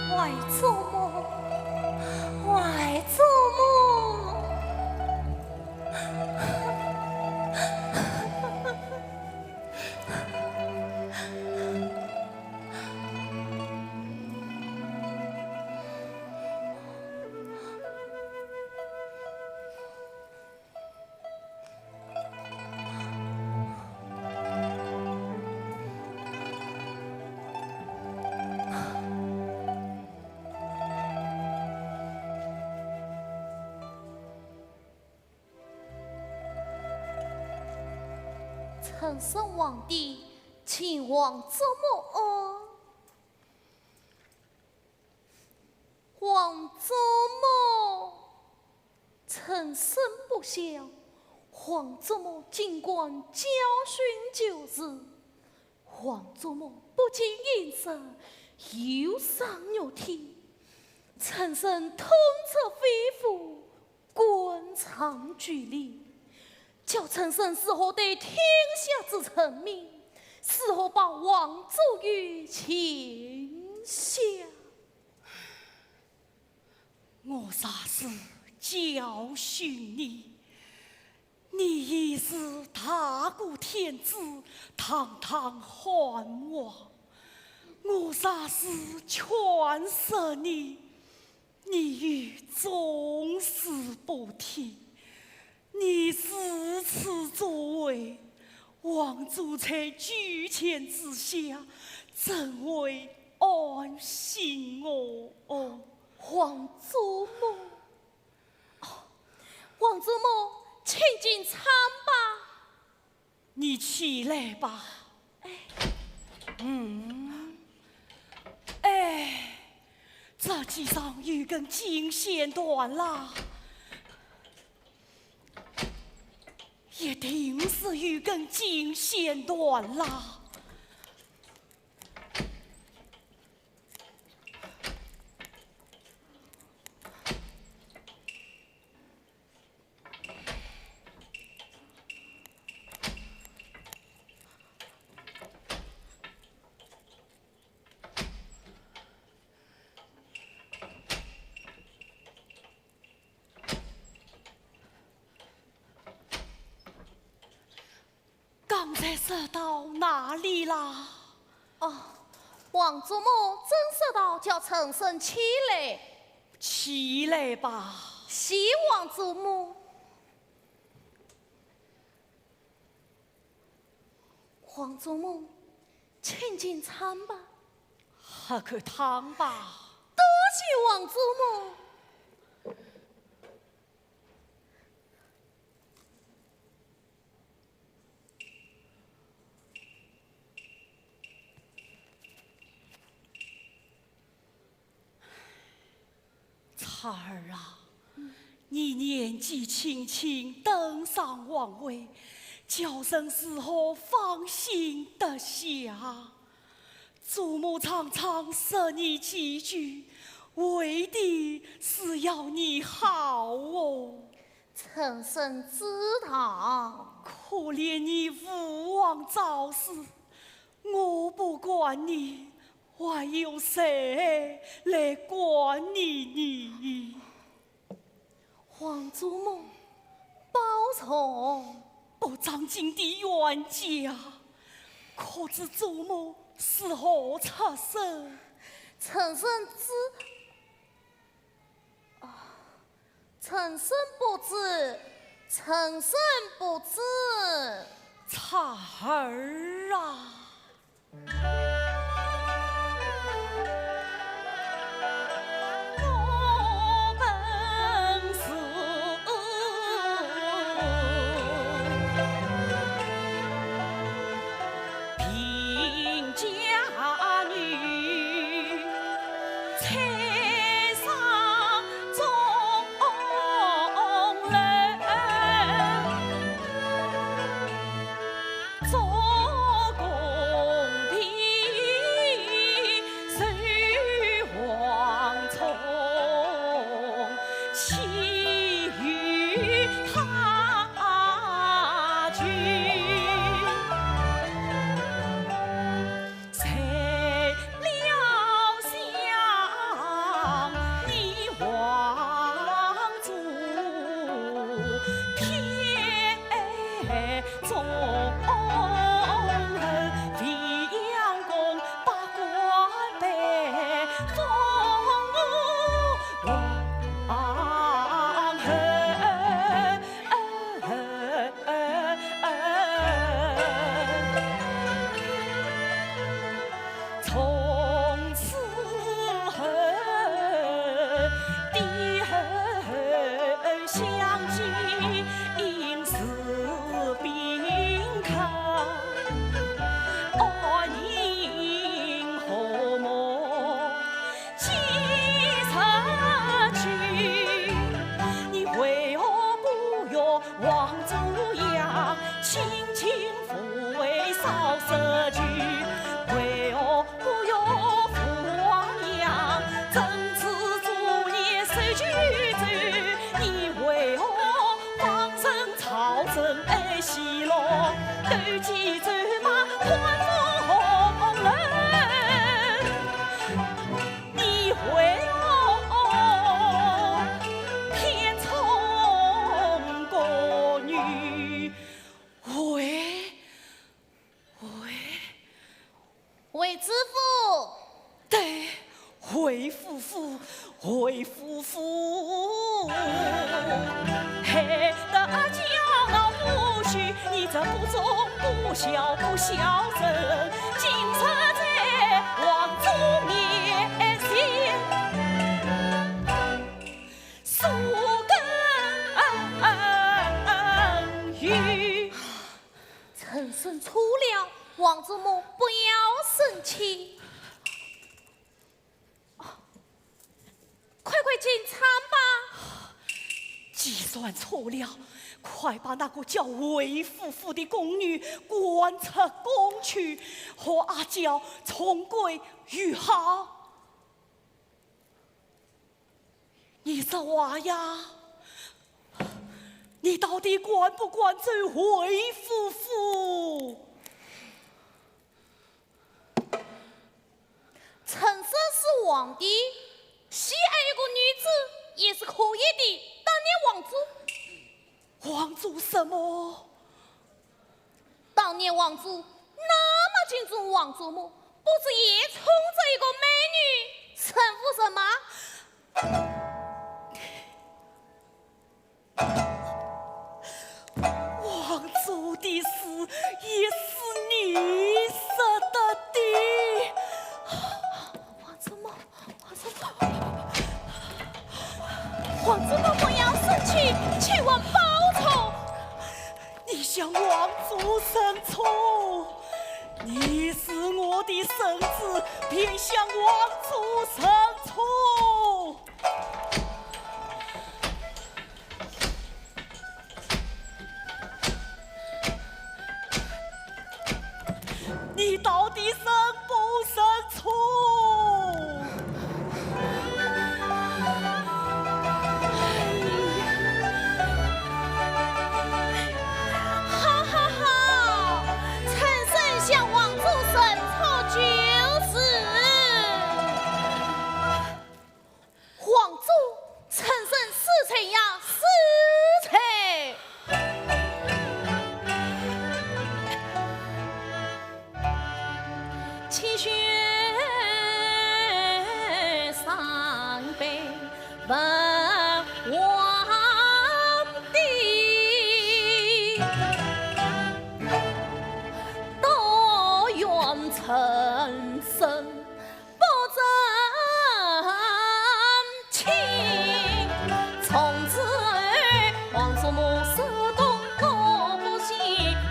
外祖母，外祖母。
承圣皇帝，请王祖母。王祖母，承圣不孝，皇祖母尽管教训旧时，皇祖母不仅饮食，又上肉体，臣身通彻肺腑，官场举礼，叫臣身是何对天下之臣民，是何把王祖于情下？
我啥时教训你？你已是大古天子，堂堂汉王。我啥时劝说你？你愈总是不听。你如此作为，王祖在居前之下，怎会安心哦？
皇祖母，皇祖母，请进餐吧。
你起来吧。这几张有根金线断了，一定是有根金线断了。刚才说到哪里啦？
皇祖母真说道叫臣身起来，
起来吧。
谢皇祖母。皇祖母，请进餐吧。
喝口汤吧。
多谢皇祖母。
孩儿啊，你年纪轻轻登上王位，叫人是何放心得下？祖母常常说你几句，为的是要你好哦。
臣身知道。
可怜你无王早逝，我不管你，还有谁来管你？
皇祖母，保重。
不长进的冤家，可知祖母是何出手？
臣身不知，臣身不知。
孩儿啊！王祖阳轻轻抚慰少蛇句。人爱喜乐，斗鸡走马欢风人。你会偏宠国女，
韦知府，
对，回夫妇，回夫妇，黑的叫那夫婿，你这不忠不孝不孝顺，今日在王祖面前诉根语。
臣孙错了，王祖母不要生气。快快进餐吧！
计算错了，快把那个叫韦夫妇的宫女赶出宫去，和阿娇重归于好。你这娃呀，你到底管不管这韦夫妇？
臣身是皇帝，喜爱一个女子也是可以的。当年王祖，
王祖什么？
当年王祖那么敬重王祖母，不是也宠着一个美女，臣服什么？
王祖的事也是你说的的。
王祖母，王祖母不要生气，请我报仇。
你向王祖申错，你是我的孙子，便向王祖申错。你到底申不申错？
好好好，臣身向王祖申错就是。皇祖，臣身是臣呀，是臣。齐宣上杯问皇帝，都愿臣身不争情。从此王祖母是东我不喜，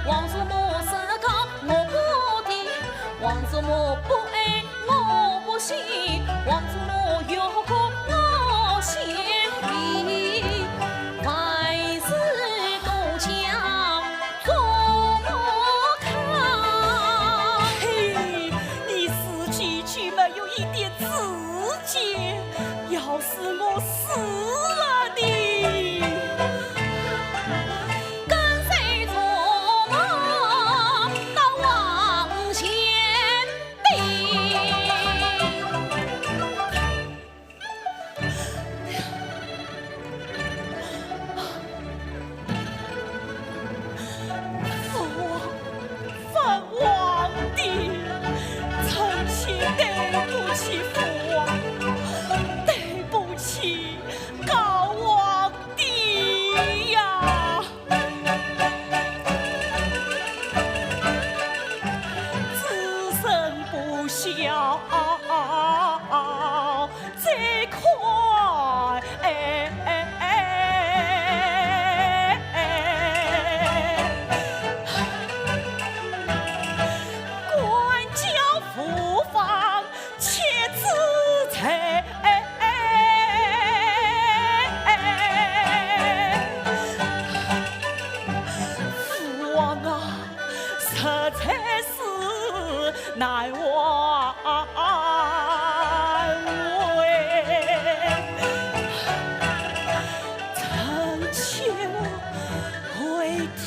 王祖母是高我不低，王祖母不爱我不喜，王祖母有个我嫌离，万事都讲做我看。
嘿，你死几句没有一点自觉？要是我死了你，
跟谁做梦到王贤帝？
父皇帝，臣妾对不起父王，对不起高皇帝呀！子孙不孝，这块官教父放且自裁。父王啊，实在是难挽回，臣妾为天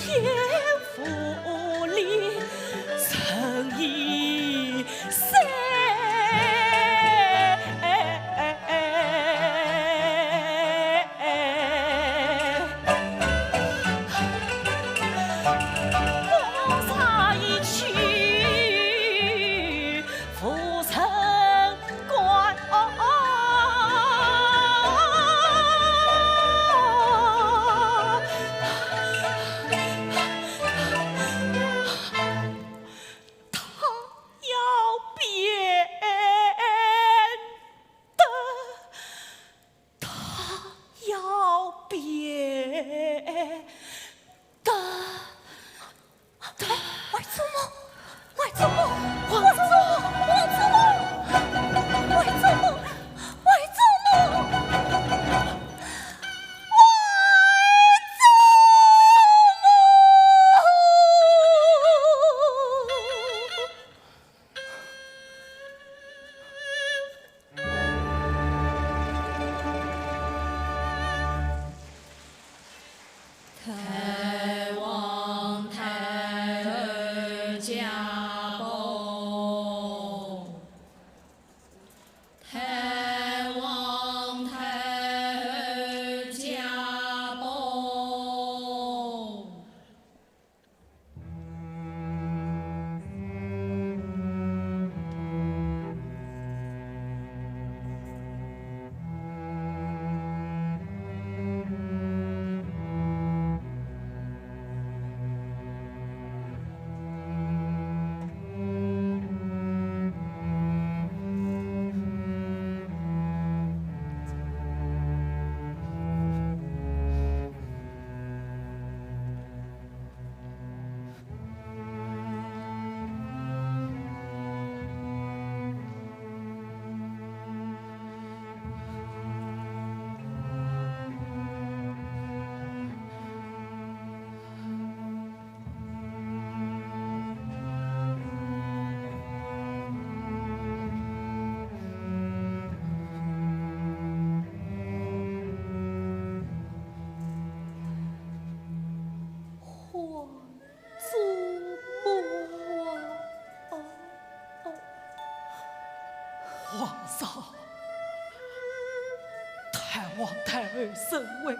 儿身位，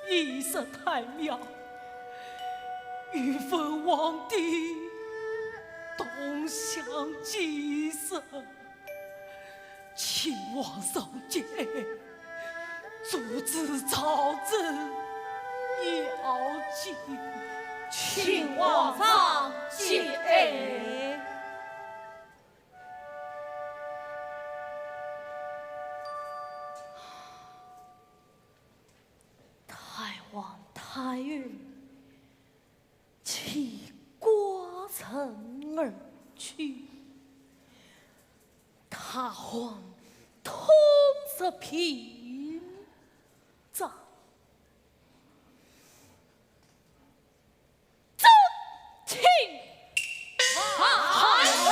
仪色太庙，欲分皇帝东向祭神，请皇上见，阻止朝政要紧。
请皇上见。
太皇太尉弃国臣而去，他皇痛斥屏障。请万岁！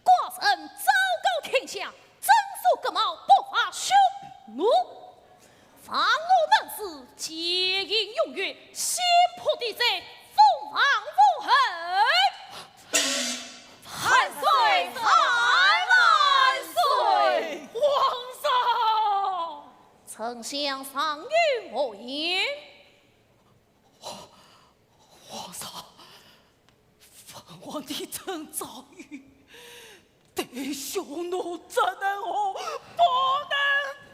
国臣昭告天下，征收各毛，不发匈奴。犯我们是结义永远，先破敌贼，封王无恨。万岁！万岁！
皇上，
丞相上谕我言。
皇上，本皇帝曾遭遇，对匈奴怎能我不能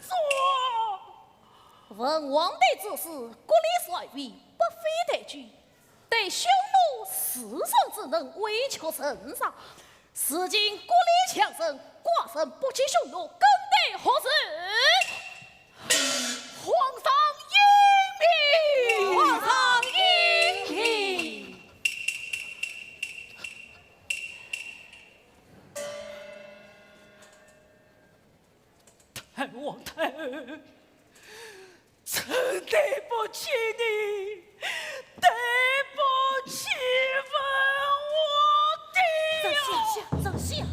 做？
文皇帝之事，国力衰微，不非得举。对匈奴世上之人委屈甚少，如今国力强盛，寡人不击匈奴，更得何事？
皇上英明，
皇上英明。
太皇太儿，臣对不起你，对不起本皇帝
丞相，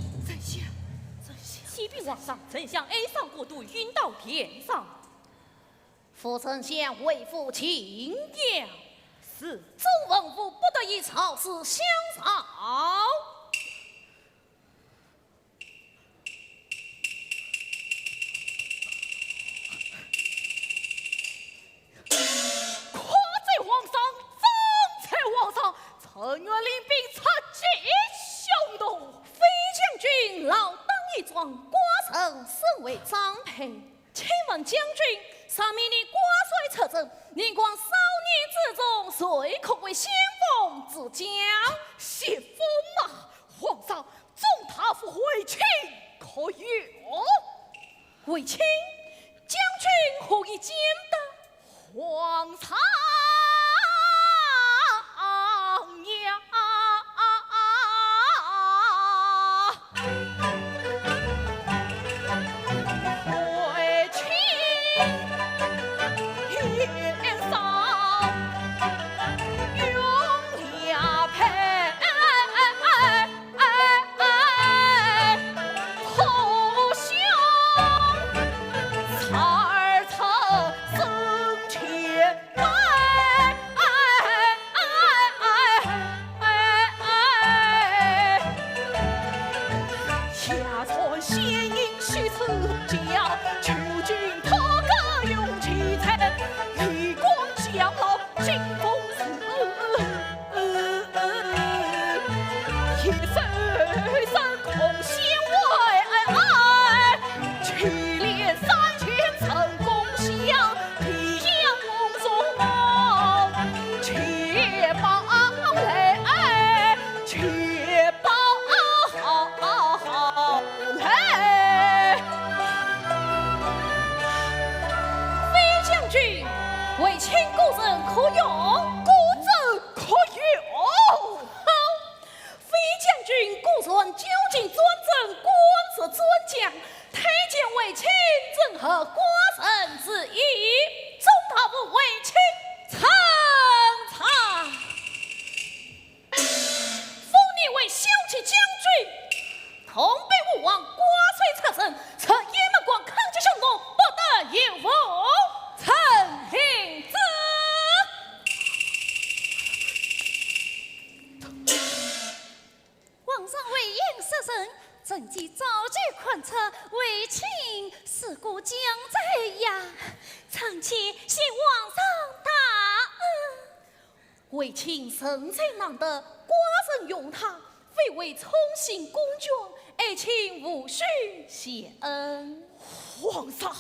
启禀皇上，丞相哀伤过度，晕到天上。副丞相为父请降。是。周文武不得已朝事相扰。
臣愿领兵出击匈奴。
飞将军老当益壮，寡臣身为长辈，请问将军，上面的寡帅出征，您光少年之中，谁可为先锋之将？
先锋啊！皇上，众大夫回请可有？
为卿，将军何以见得？
皇上。
臣妾谢皇上大恩。
为卿生财难得，寡人用他，非为宠幸公爵，而请无需谢恩。皇上，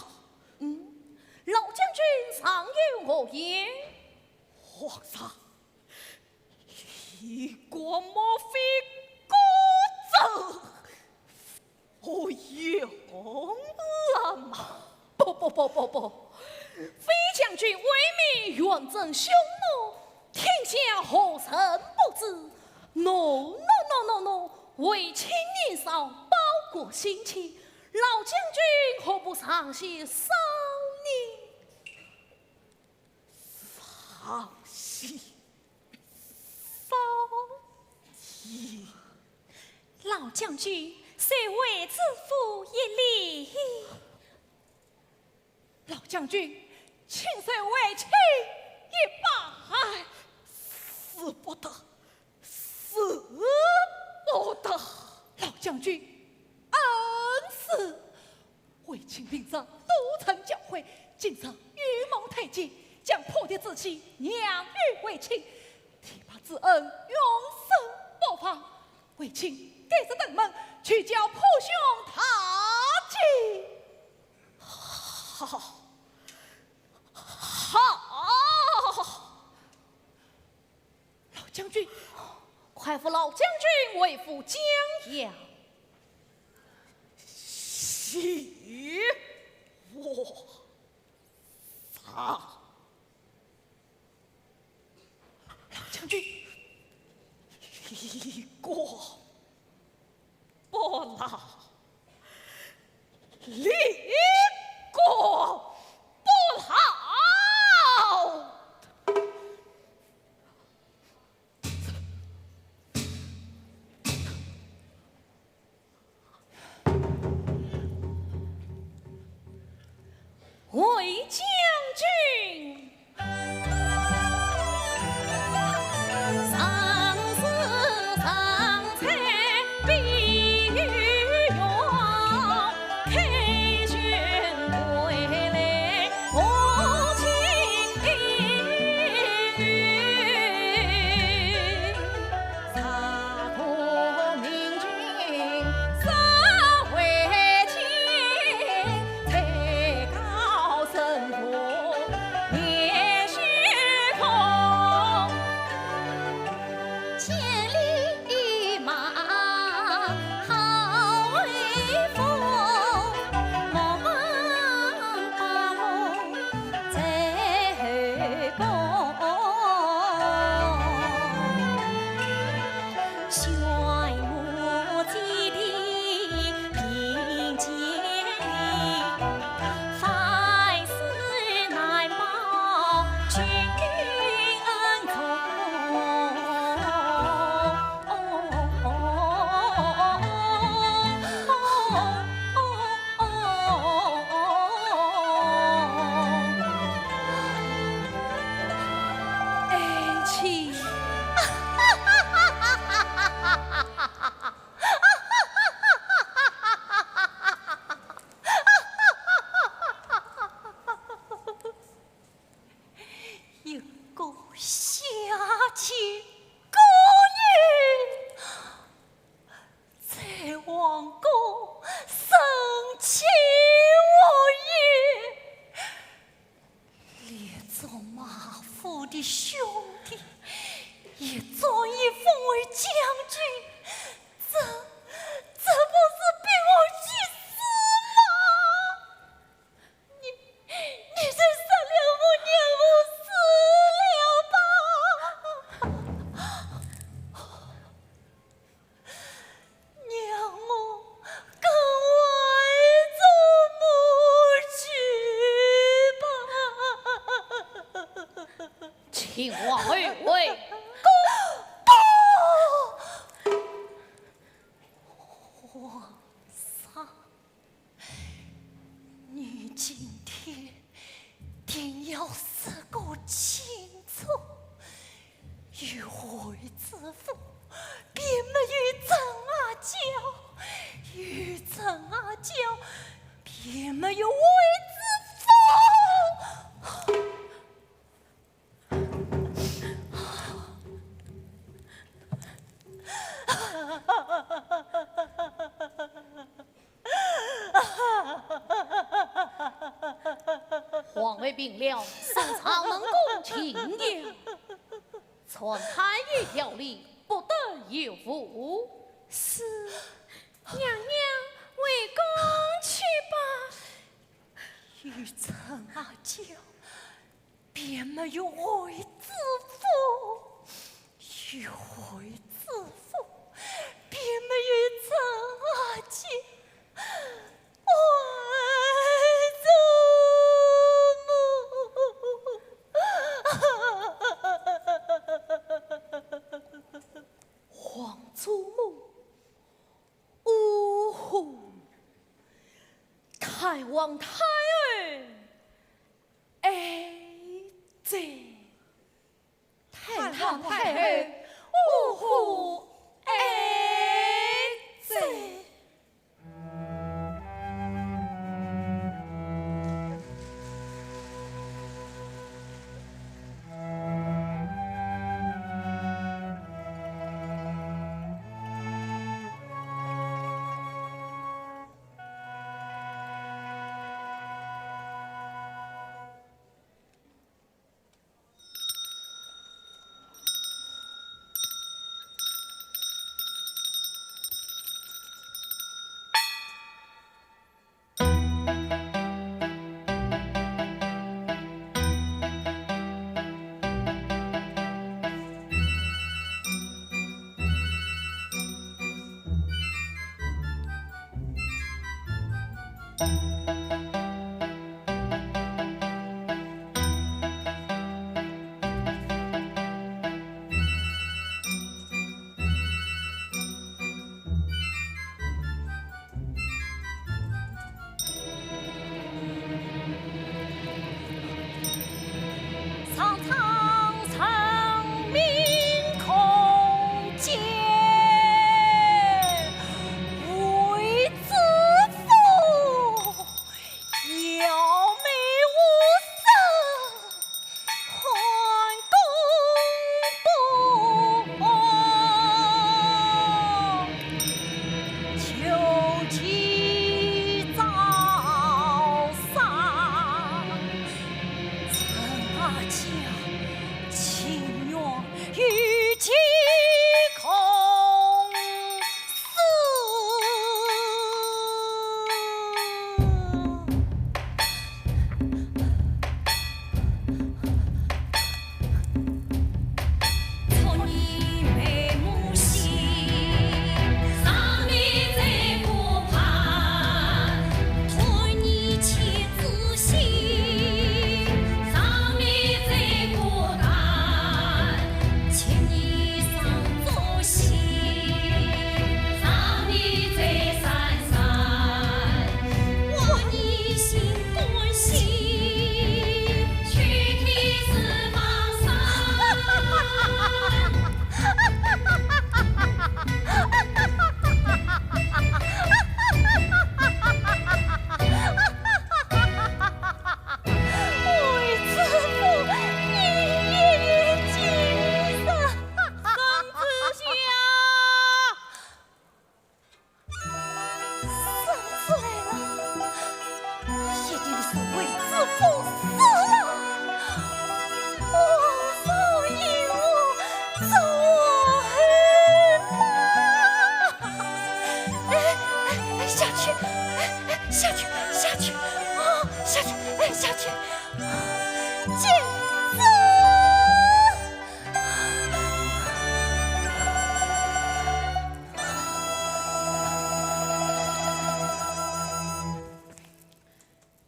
老将军尚有何言？皇上，一国莫非国贼，我有了吗？不，飞将军为民远征匈奴，天下何曾不知？No， 为卿年少，报国心切，老将军何不上些少年？上些少年，
老将军，谁为知府一礼？
老将军，请随为卿一拜。死不得！老将军，恩师，为卿平生多曾教诲，今日玉梦太监，将破敌之妻娘与为卿，提拔之恩永生不忘。为卿该是登门去叫破兄他进。好，老将军，快扶老将军为父将养。谢我操！老将军，一国不老，立国不老。为将军，上司上才必于用，开卷归来我情语，洒脱明君稍为轻，才高声过也虚空，千里马好威风，梦把梦在宫，炫目基地并肩立，凡事难报君恩爱情。一个下贱狗女，在王宫生欺我也，列祖马府的兄弟也早已封为将军，这不是逼我去死吗？你这杀了我娘，我死了吧！娘，我跟外祖母去吧。请王为皇上，你今天定要是个清楚，与会之父便没与郑阿娇，与郑阿娇便没有为之父。
皇位病了，宋朝能共秦也。传太医调理，不得有误。
是，娘娘为公去吧。玉成阿娇，便没有为子父，与为子父，便没有成阿娇。
皇祖母，呜呼！太王太儿，哎这太王太儿，呜呼！哎这。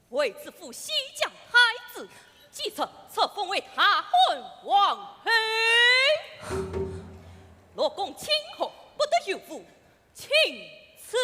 为子父西将太子，继承册封为他混王妃。若共亲后不得有负，请赐。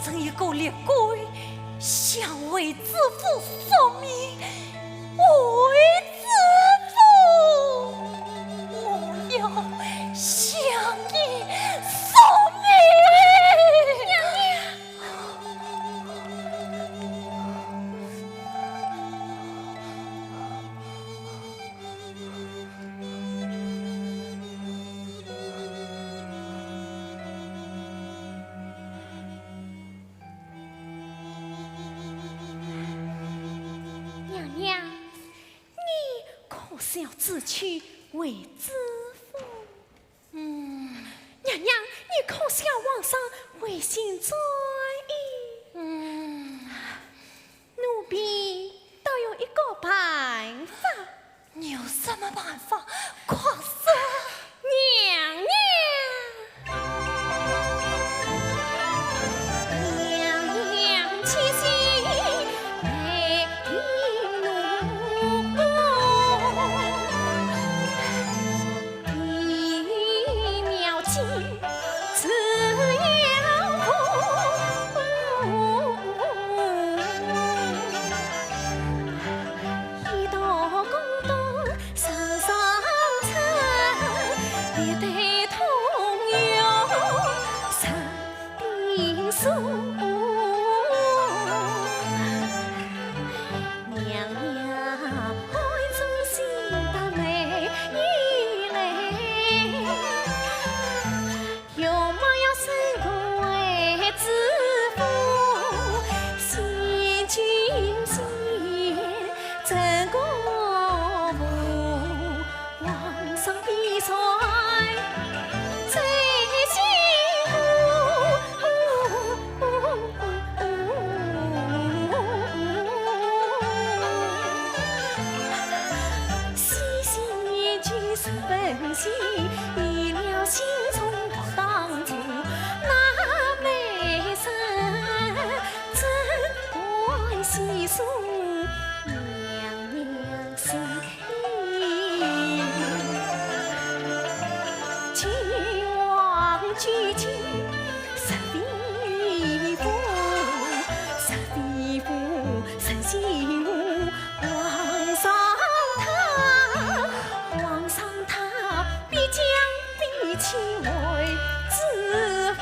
成一个烈鬼，想为知府索命，为知府，我要向你索命。娘娘。娘娘，你可是要自取为知府？娘娘，你可是要皇上回心转意？奴婢倒有一个办法。你有什么办法？快说！娘娘。意料心中我当初那美人真爱细数娘娘心意，秦王举起十里府，十里府神仙屋，皇上他必将你请为知府。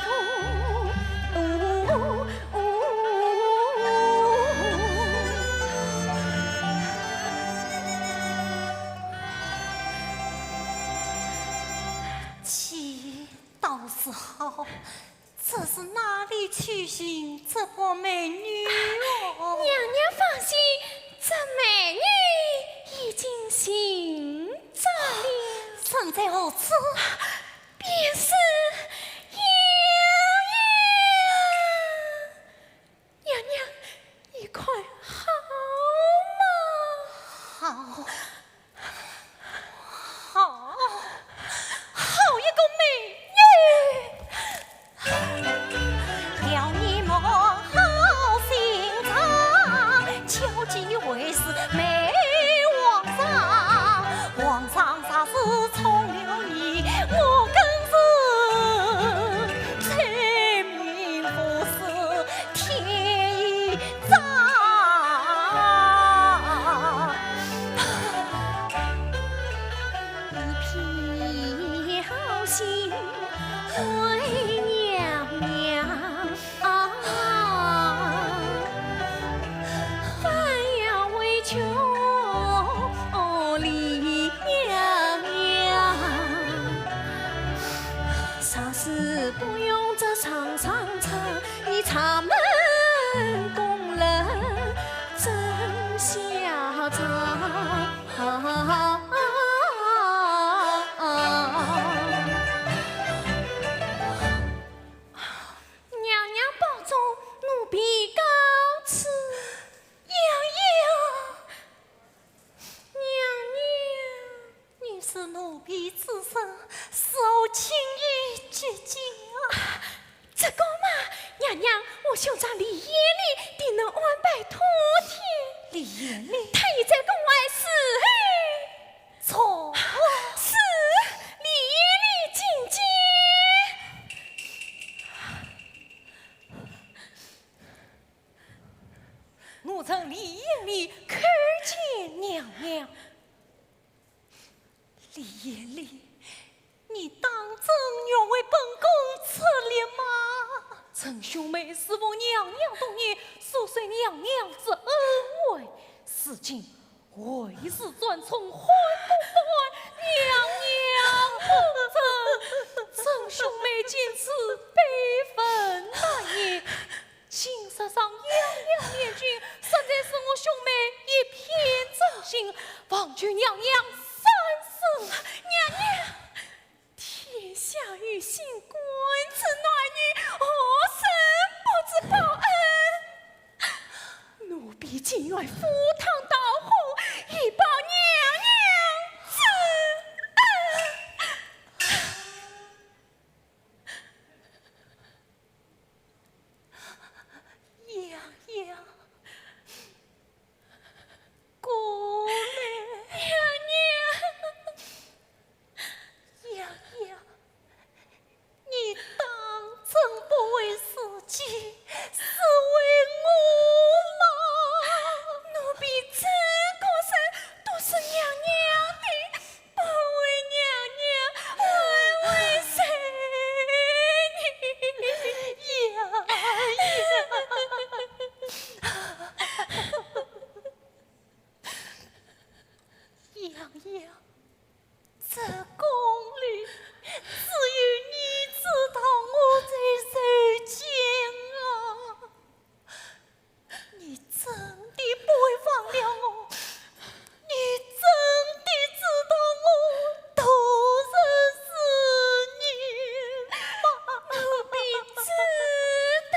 妻倒是好，这是哪里取寻这波美女哦？娘娘放心，这美女已经寻着了。身在何处？便是娘娘，你快好吗？好一个美女！了你莫好心肠，求计为是美皇上，皇上啥事宠了你，我更是罪名不是天意长。一片心为娘娘反要为求李娘娘，啥事不用这长长城，你插门宫人真嚣张。娘娘保重，奴婢告辞。娘娘，你是奴婢之身，受轻于绝境啊！这个嘛，娘娘，我兄长李延礼定能安排妥帖。李延礼，他已在宫外死嘿。错，是李延礼觐见。李延礼，你当真愿为本宫出力吗？
陈兄妹侍奉娘娘多年，所随娘娘之恩惠，如今为是专宠，还不还娘娘不成？陈兄妹见此悲愤难言，今日上娘娘念君，实在使我兄妹一片真心，望求娘娘三生。娘娘，天下有心官之男女，何生不知报恩？奴婢今愿赴汤蹈火，以报娘娘之
恩。娘娘，过来。娘娘，你当真不为自己，是为我吗？
奴婢真个身都是娘娘的，不为娘娘，还为谁
娘娘，这宫里只有你知道我在受惊啊！你真的不会放了我？你真的知道我度日思念吗？
奴婢知道。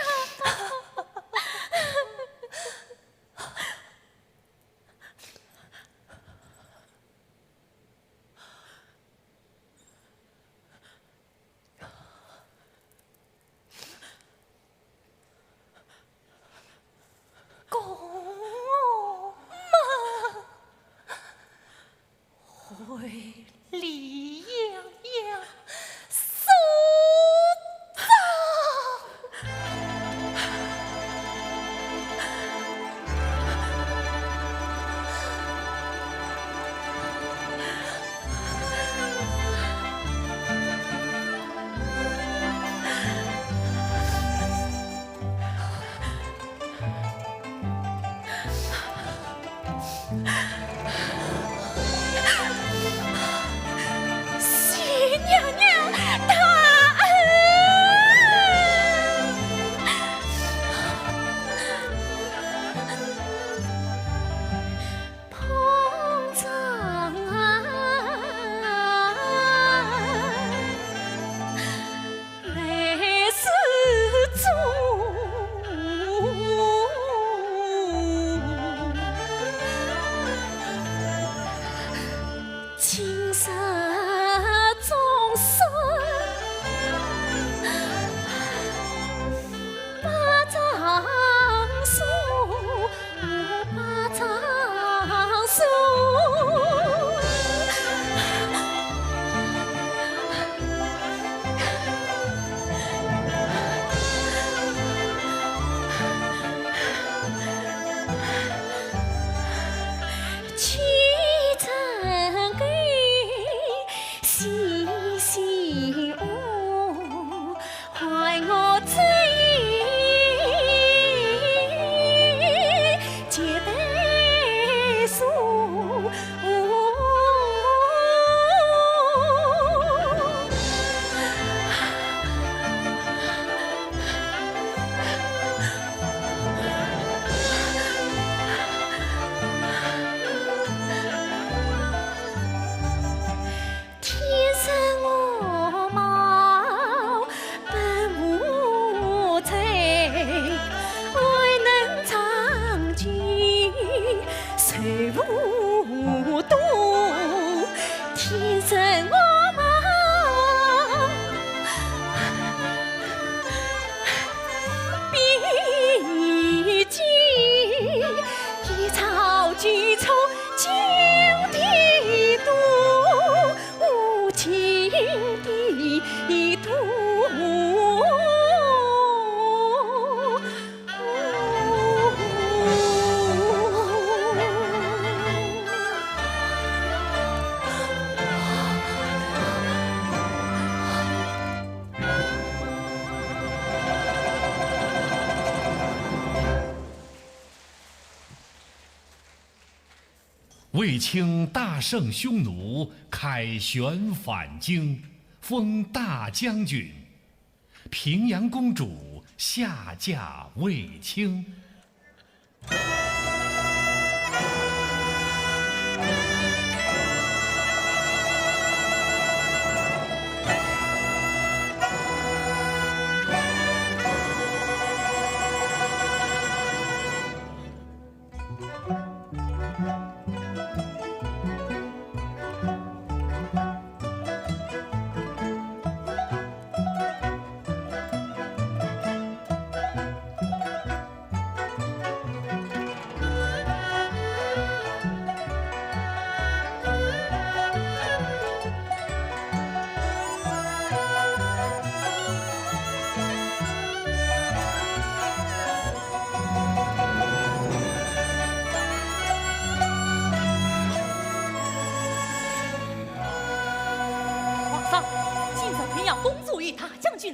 公妈，回李娘娘收账。
谢娘娘大恩。捧场来世今生终身把丈书，把丈书。启程给
卫青大胜匈奴，凯旋返京，封大将军。平阳公主下嫁卫青。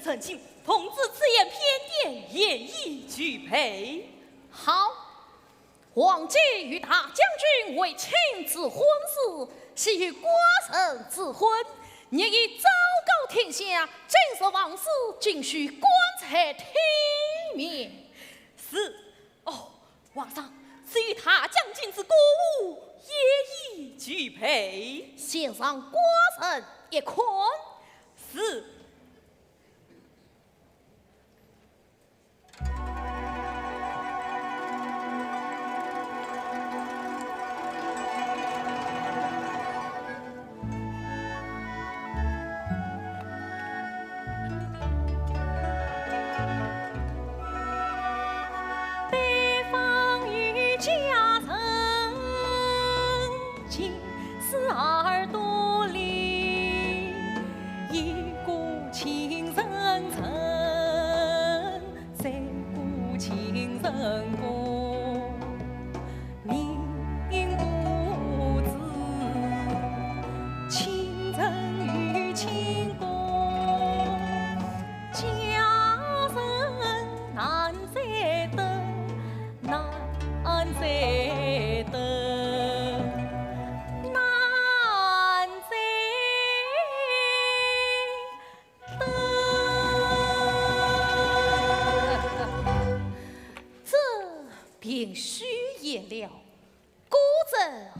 曾经童子此言偏见，言意俱配。
好，皇姐与大将军为亲子婚事，系与寡臣之婚，日益昭告天下，正是王室，仅需观察听命。
是哦，皇上，此与大将军之歌舞，也已俱配。
献上寡臣一坤。
是。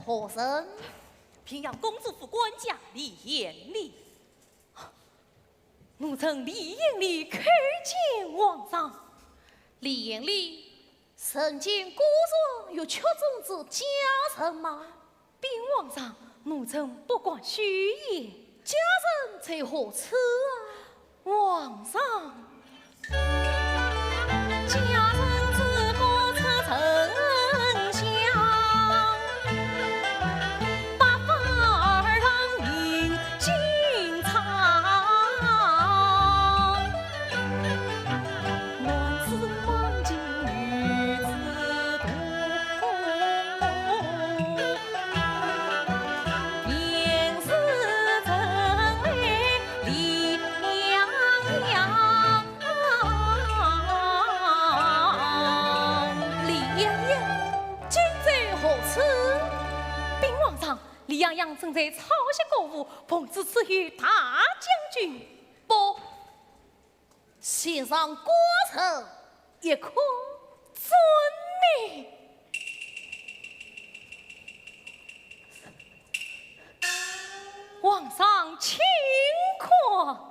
何人？
平阳公主府官家李延礼。
奴曾李延礼叩见皇上。李延礼曾见孤人有确中之家臣吗？禀皇上，奴曾不管虚言，家人在何处啊？皇上，家人自何出城？李洋洋正在抄写国务，奉旨赐予大将军。不，献上国臣一颗遵命。皇上请看。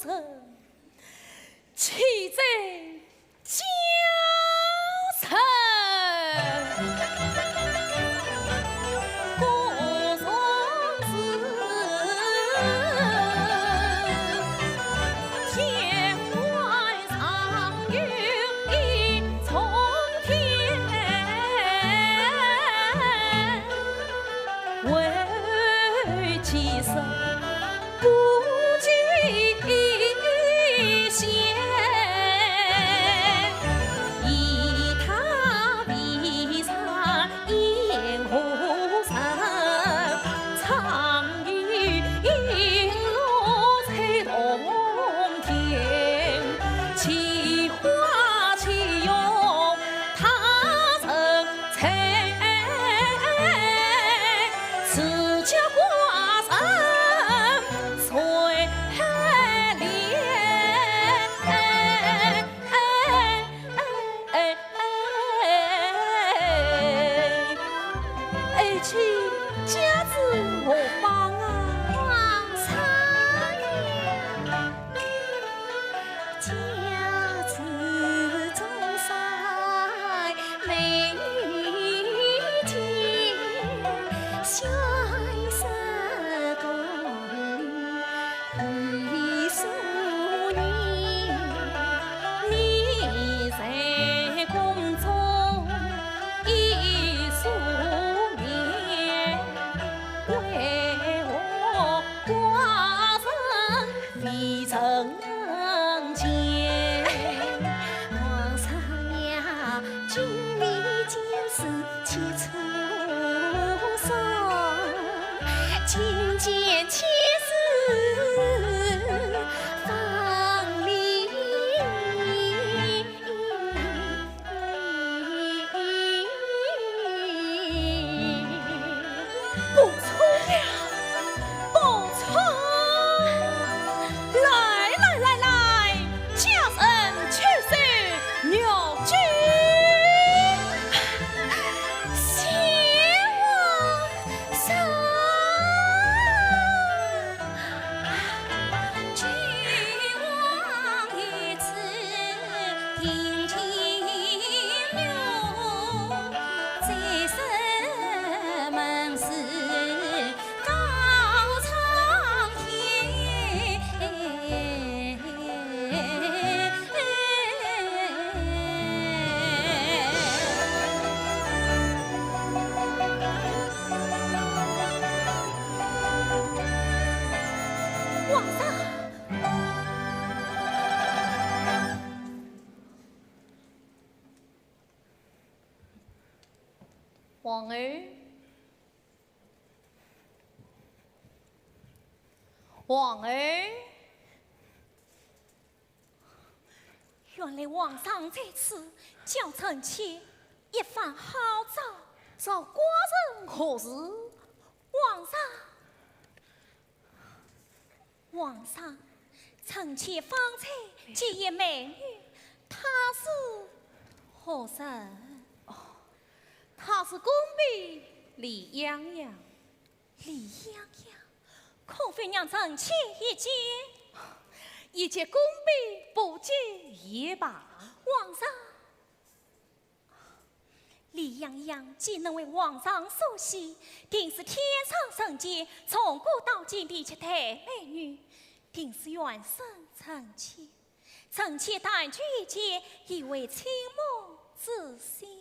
生，岂在江城？王儿，王儿，原来皇上这次叫臣妾一番好招，找寡人何事？皇上，臣妾方才见一美女，她是何人？她是宫婢李泱泱。李泱泱，可非让臣妾一见宫婢不见也罢。皇上，李泱泱既能为皇上所喜，定是天上圣洁，从古到今的一代美女，定是原生臣妾。臣妾但去一见，以为倾梦之心。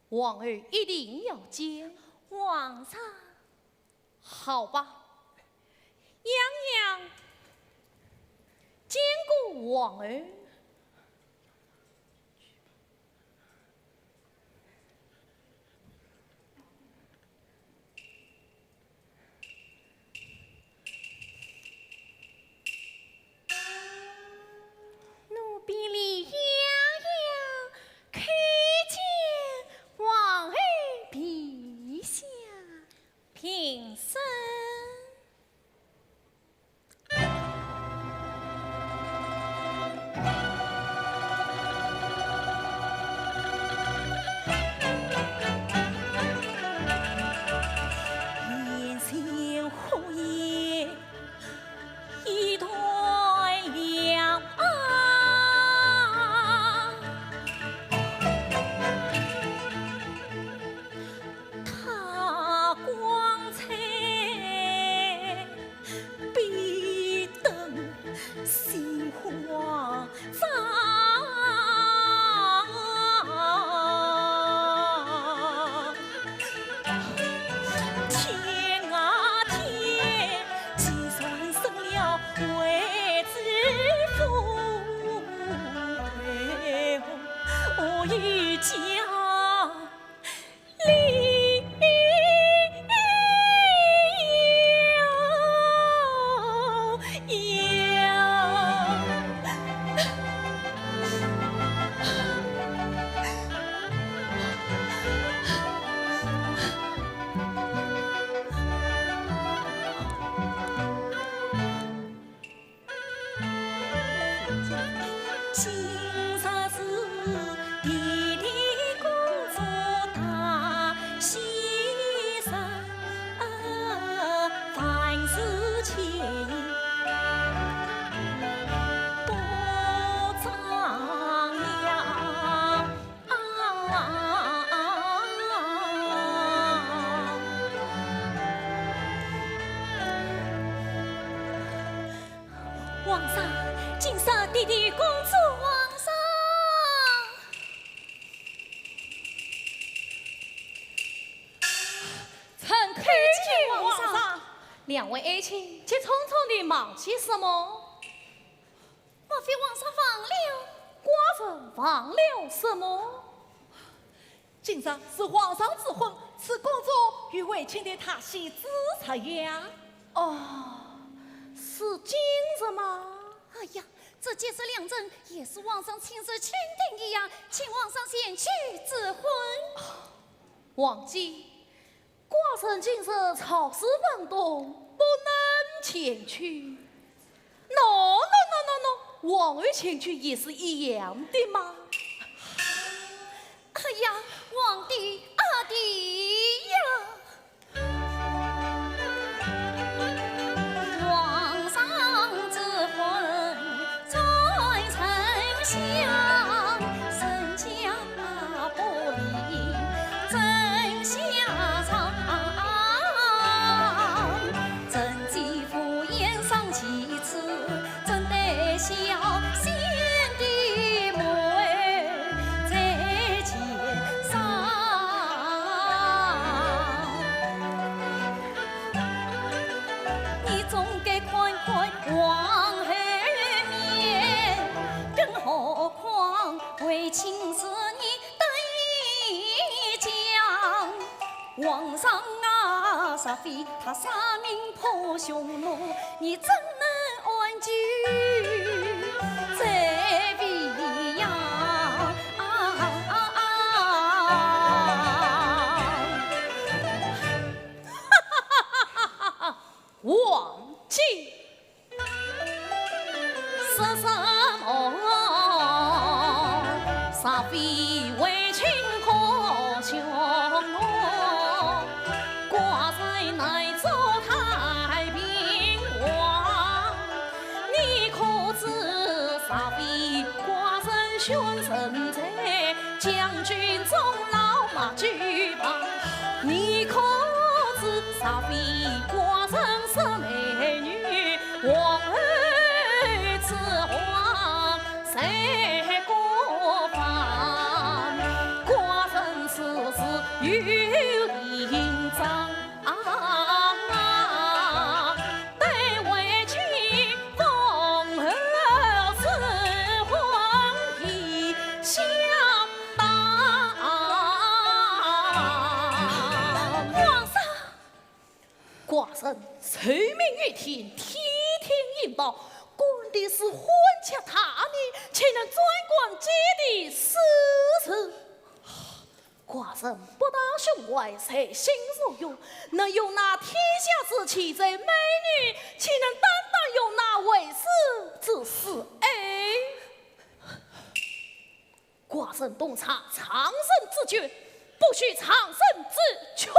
王儿一定要见。
皇上，
好吧，泱泱见过王儿。
奴婢李泱泱看见王儿陛下，平身。两位爱卿，急匆匆地忙些什么？
莫非皇上忘了？
寡人忘了什么？
今日是皇上之婚，此公主与为卿的他喜之才呀。
哦，是今日吗？
哎呀，这既是良辰，也是皇上亲自钦定的呀，请皇上前去指婚。
王姬，寡人今日朝事繁重，不能前去。No，王与前去也是一样的嘛。
哎呀，皇帝阿弟呀！皇上之婚在丞相，身家不离真下场。朕既敷衍上其次，怎得小仙的妹在前上？你总该宽宽往后面，更何况为亲是你得奖。皇上啊，煞非他杀命破匈奴，你怎能安居在vị呀？
王姬，
说什么？煞非为情可相我，寡在乃做太平王。你可知煞非寡人宣神在将军终老马举棒？你可知煞非寡人是美女王儿之皇谁过犯？寡人此事有印章，待为君奉后赐婚仪相当。皇上，
寡人受命于天，天天应报，管的是婚嫁他女，岂能专管姐的私事？寡人不大胸怀，随心所欲，能有那天下之奇珍美女，岂能单单有那为师之事？哎，寡人洞察长生之诀，不许长生之缺。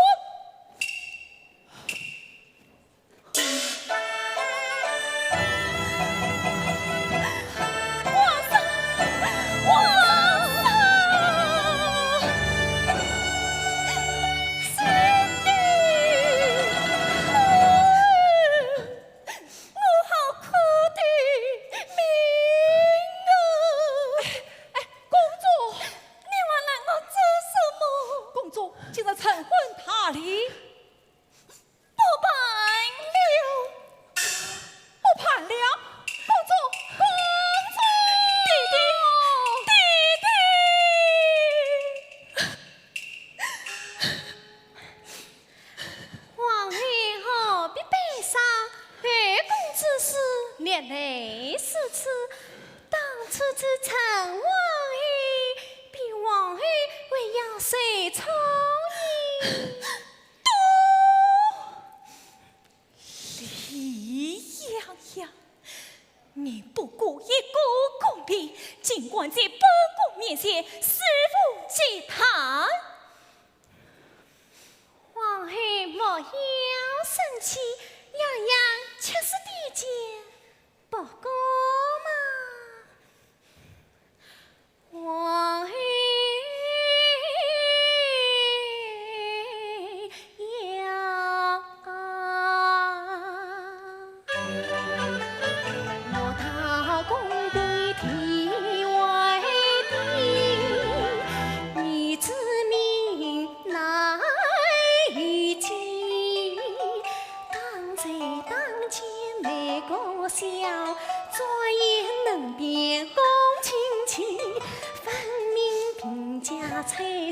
你不顾一国公平，尽管在本宫面前师傅祭坛。皇后莫要生气，样样却是地界，不过嘛，皇后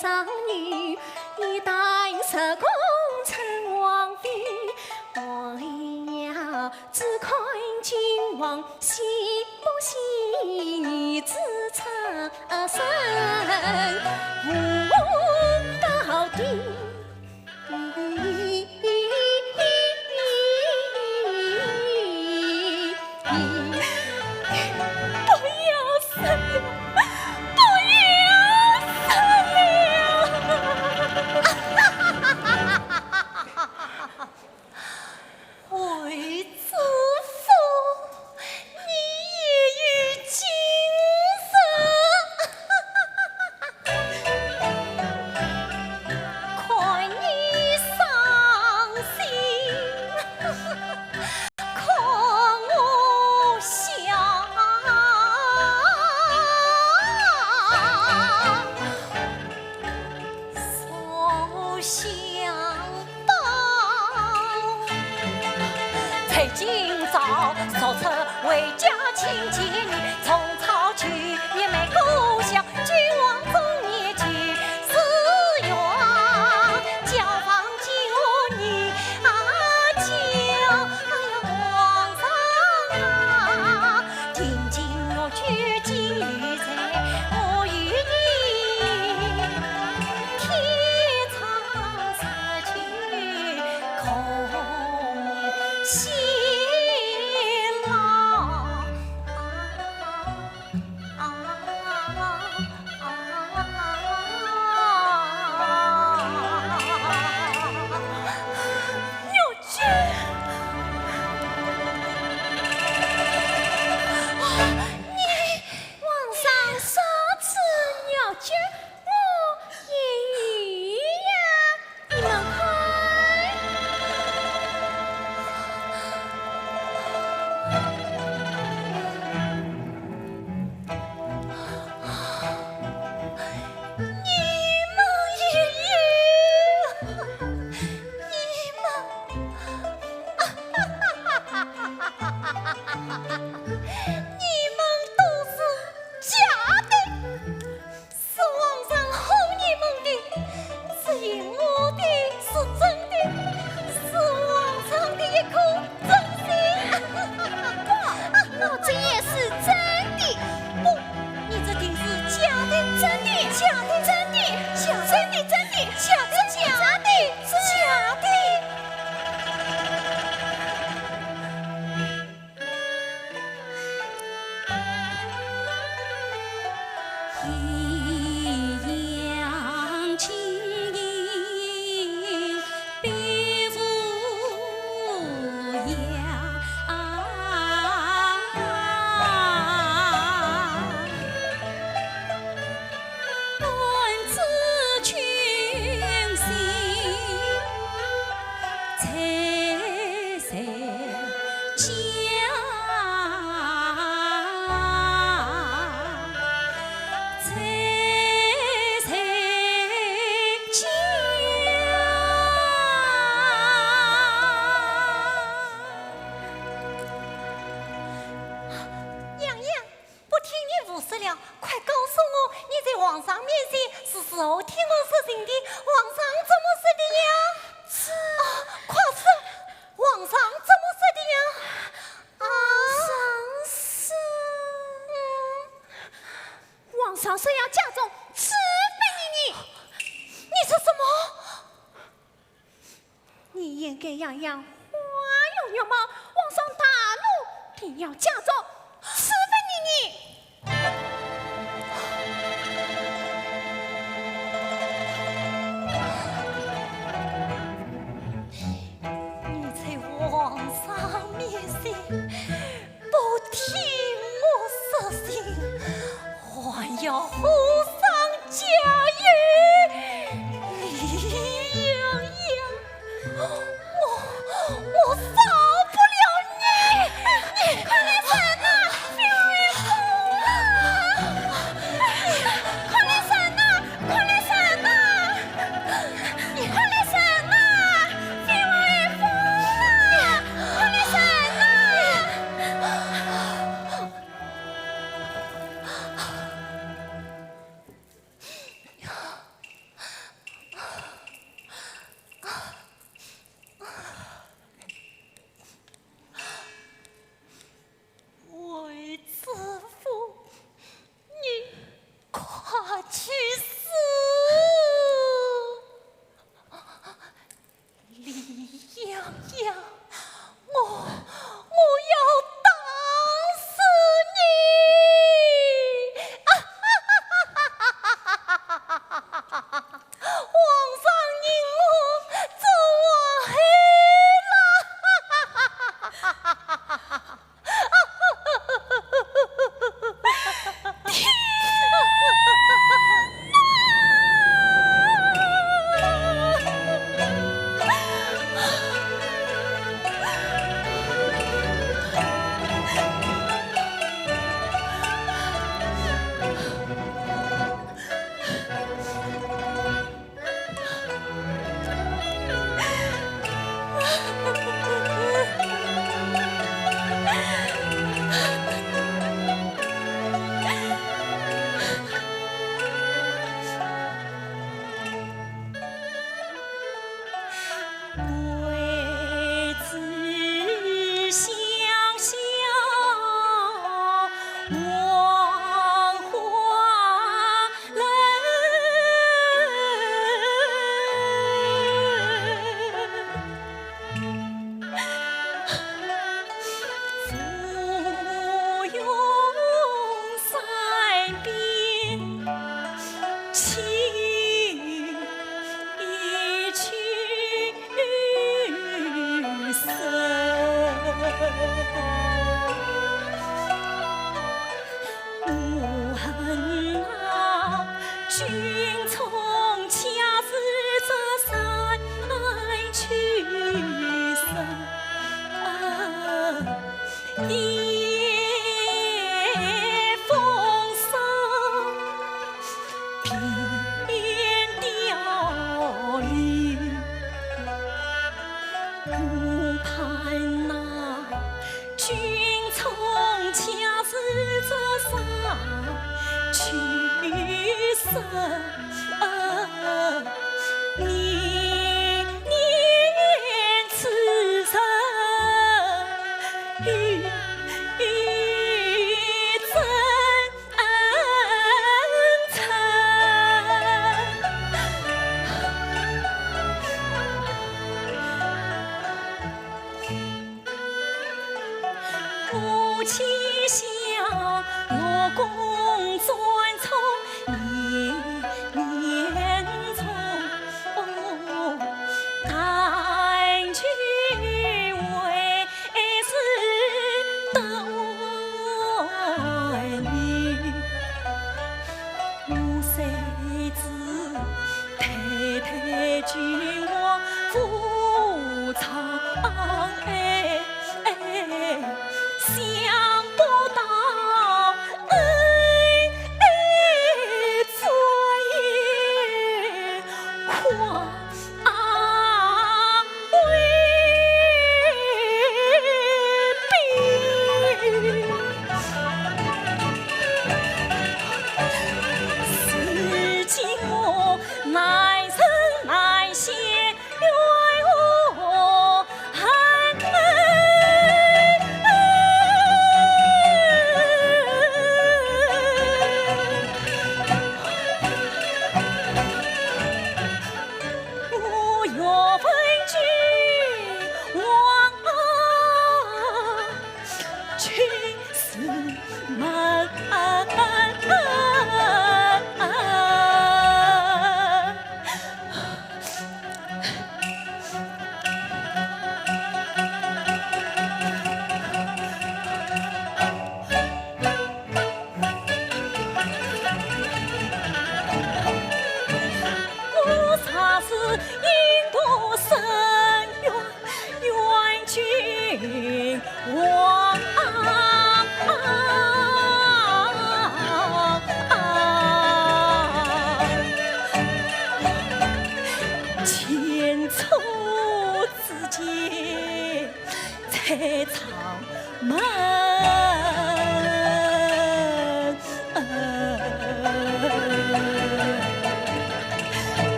少女，一旦入宫成王妃，我要只看君王喜不喜儿子出身，无到底。我饶不了你！你快来人呐！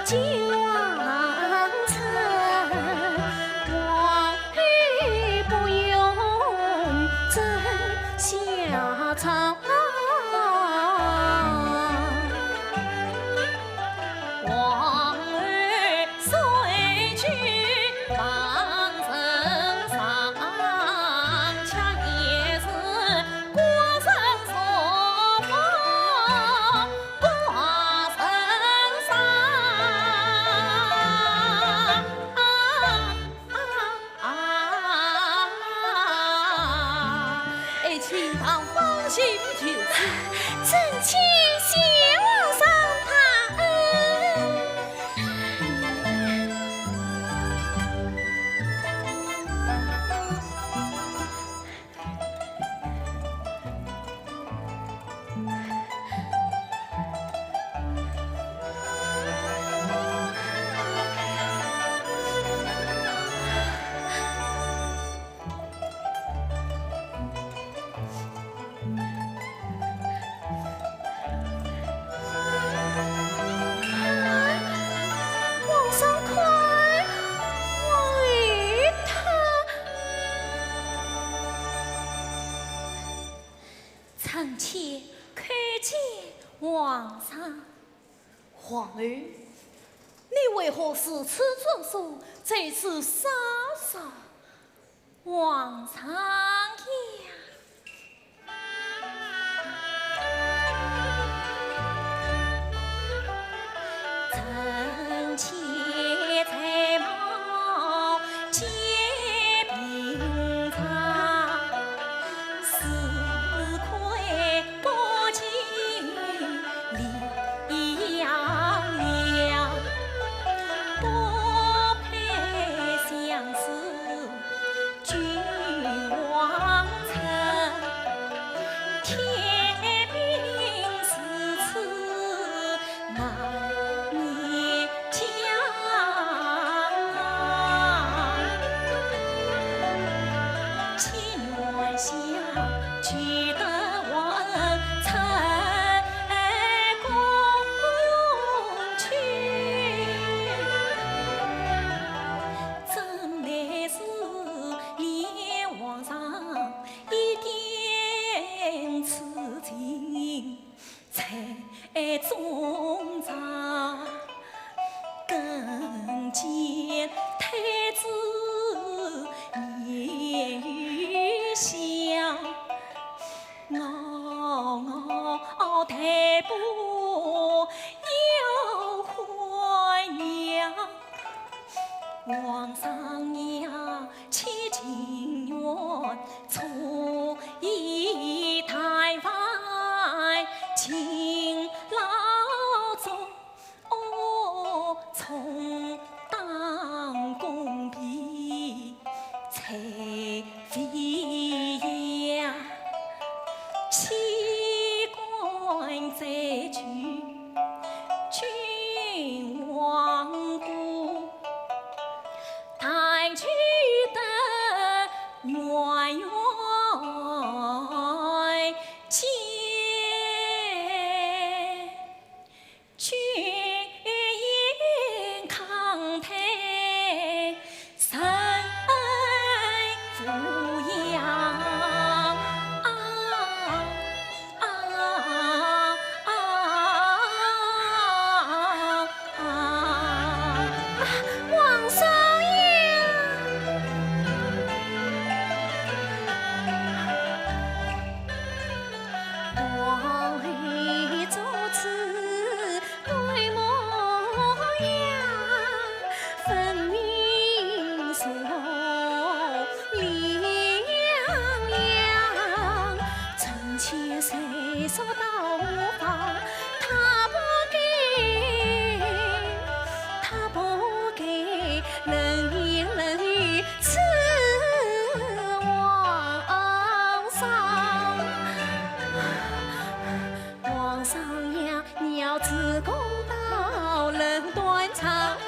旧王城。
皇儿，你为何如此装束，这是杀手？皇上呀！臣妾才貌皆平常，是亏不尽李阳阳，不配相思君王臣。天命是此难逆江郎，情愿下去得问陈公去，真乃是连皇上一点此情才中长，更见太子年逾小，我太不要怀娘。皇上呀，且情愿出一台湾，请老总充当公婢，才非呀。弃官再去君王故，抬举得远远见，君应慷慨身抚养。皇上呀，王妃主此对模样，分明说李洋洋，臣妾虽说到无妨，他不给，他不给，冷言冷语刺皇上。皇上呀，你要自公道，冷断肠，要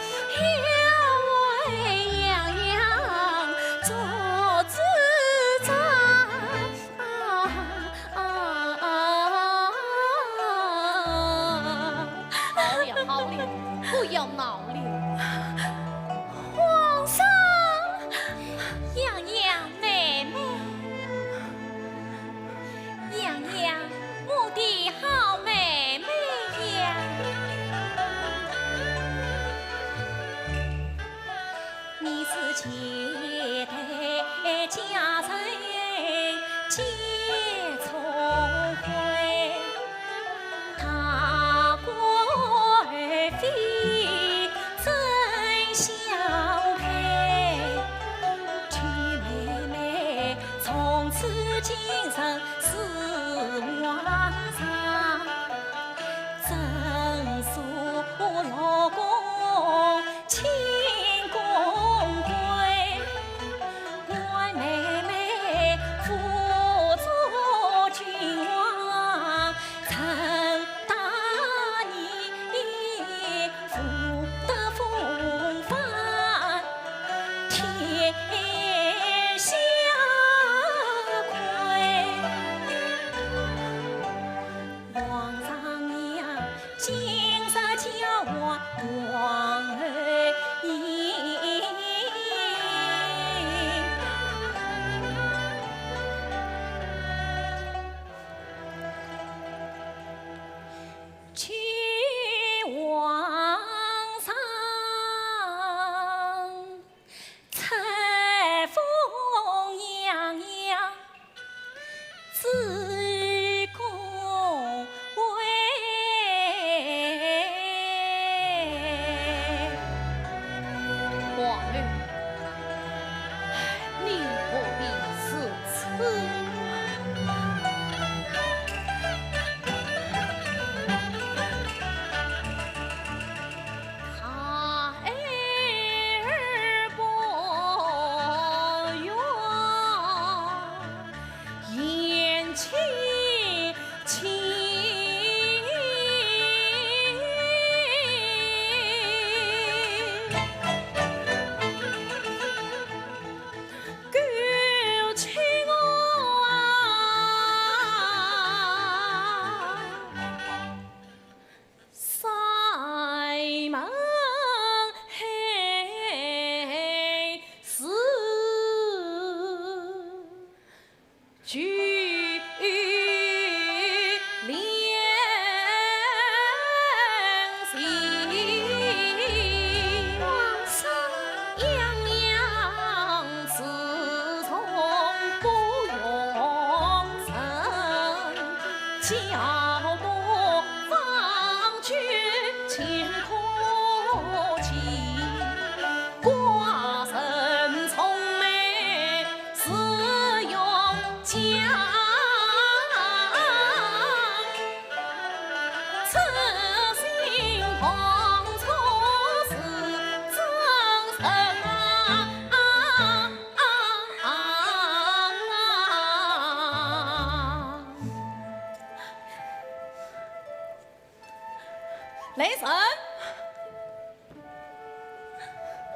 为洋洋做主张。
好了好了，不要闹了。
皇上，洋洋妹妹，洋洋，我的好妹妹呀！你是接待家人皆重回，他国儿妃真相配，曲妹妹从此今生是皇上，真属老公亲公贵，我妹妹负重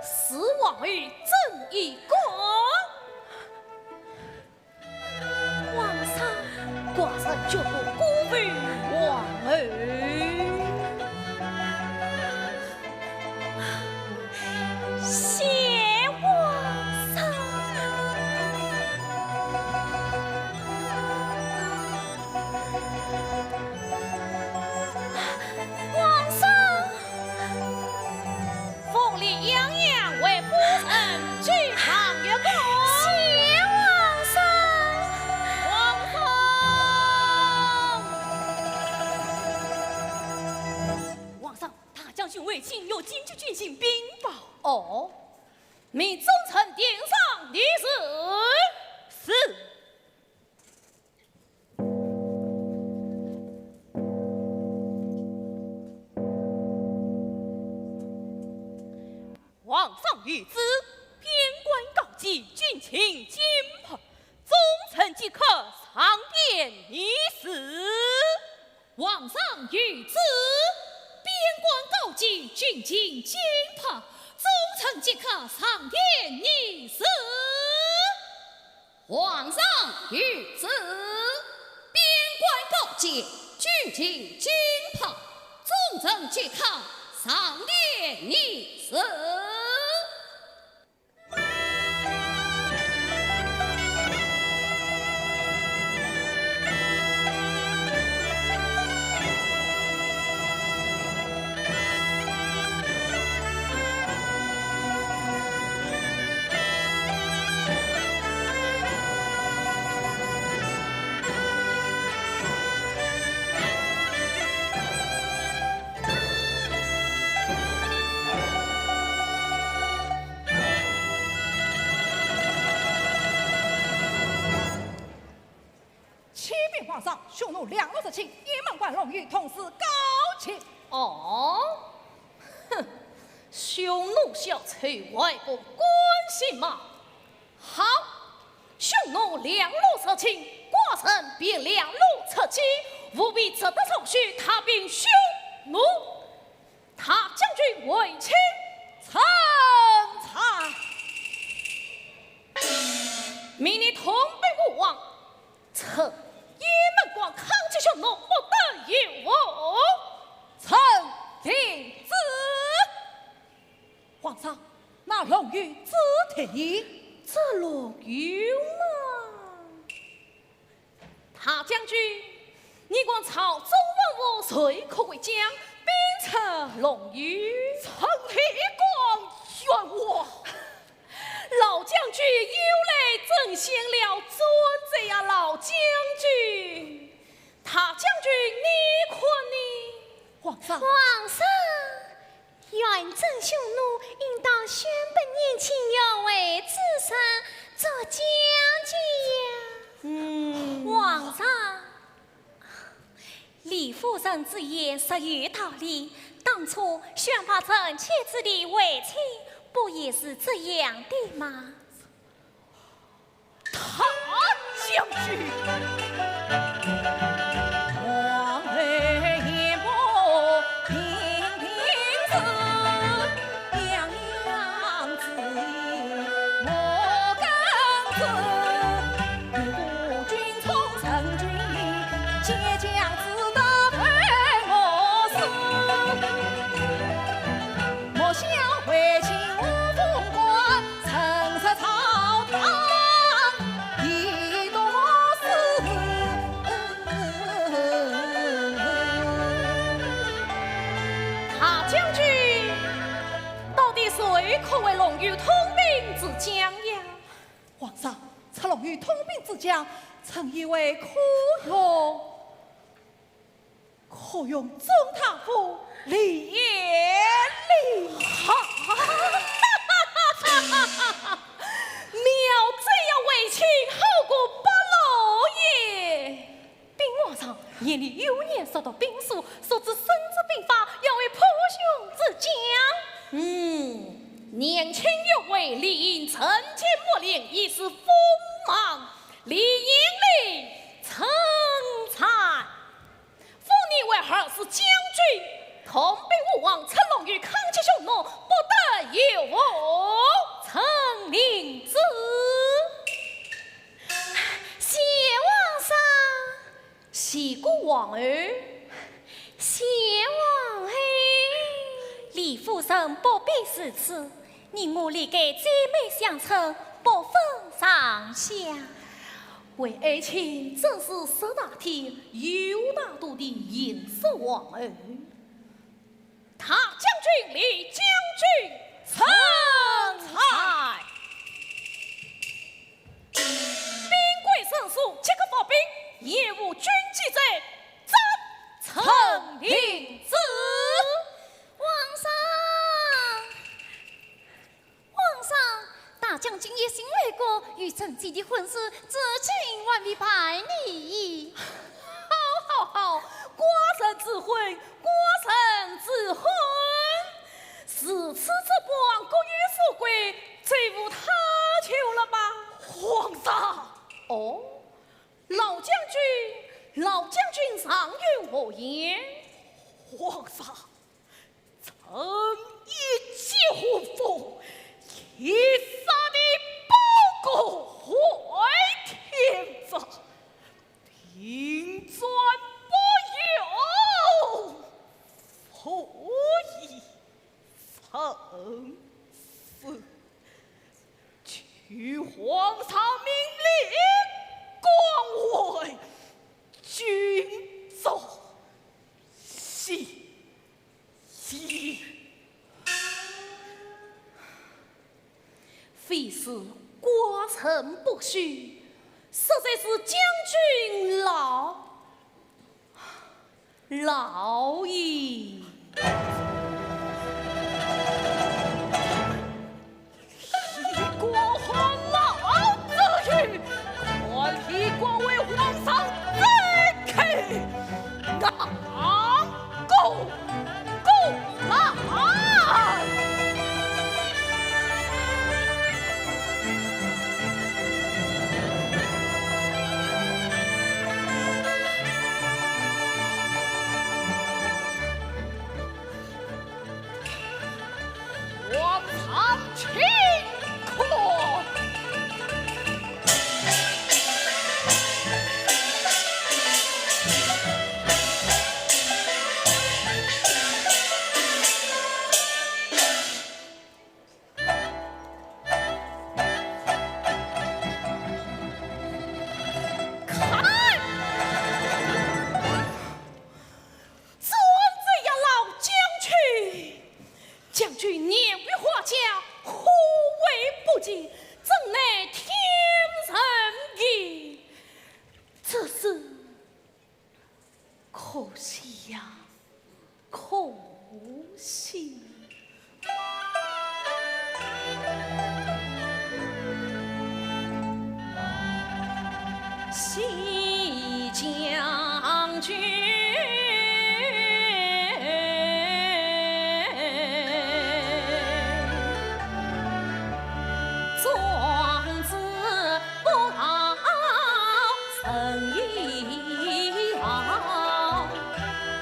死亡于正义宫。皇上，寡人绝不辜负皇儿。谢皇上。皇上，凤梨洋洋为夫人举堂乐歌。谢皇上。皇上，皇上，大将军卫青有京畿军情禀报。哦，命忠臣殿上立誓。是。皇上谕旨，边关告急，军情紧迫，忠臣即刻上殿议事。皇上谕旨，边关告急，军情紧迫，忠臣即刻上殿议事。皇上谕旨，边关告急，军情紧迫，忠臣即刻上殿议事。
皇上，匈奴两路之情，野蛮关荣誉同时告急。
哦，哼，匈奴小贼外国关心吗？好，匈奴两路涉侵，寡臣便两路出击，务必值得重许踏并匈奴。他将军为卿臣才，明日同兵勿忘，策野蛮关抗击匈奴，不得有误。臣领旨。
皇上，那龙玉自提，
这龙玉吗？大将军，你光朝中文武谁可为将？兵策龙玉，
臣立光冤我。
老将军有来正显了尊这呀，老将军，大将军你看呢？
皇上，
皇上，远征匈奴，应当宣本年轻要为自身做将军呀。皇上，李夫人之言实有道理。当初宣发成妻子的为妻，不也是这样的吗？
大将军，王儿一步平平事，样样子我跟着，与孤军冲成军，借将自得非我事。莫笑为情无风光，曾是朝堂。
谁可为龙玉通兵之将呀？
皇上，此龙玉通兵之将，曾以为可用中堂府李延龄。
妙这样为情，好过不老也。禀皇上，眼里有年受到兵书，所知孙子兵法，要为破匈之将。年轻有为，理应承接末令，以示锋芒，理应令称才。封你为二是将军，同兵勿忘，乘龙于抗击匈奴，不得有误。王儿。
谢王儿，李夫人不必如此，你我两个姐妹相称，不分上下。
为爱情真是十大天有大度的银色王儿。
大将军李将军成才，兵贵神速，即刻发兵，业务军机者，真成令子。
皇上，大将军一心为国，与臣妻的婚事，至今还未办理。
好，寡人之婚，寡人之婚，如此这般国与富贵，最无他求了吧？皇上，哦，老将军上有何言？皇上，臣一介胡夫，一杀的报国坏天子，听转不由，所以臣是取皇上命令，光为君奏喜。非是寡臣不虚，实在是将军老矣。李国和老子语，可李国为皇上再开南宫来。皇上请客。将军年逾花甲，护卫不济，怎奈天人意？这是可惜呀，可惜。西将军。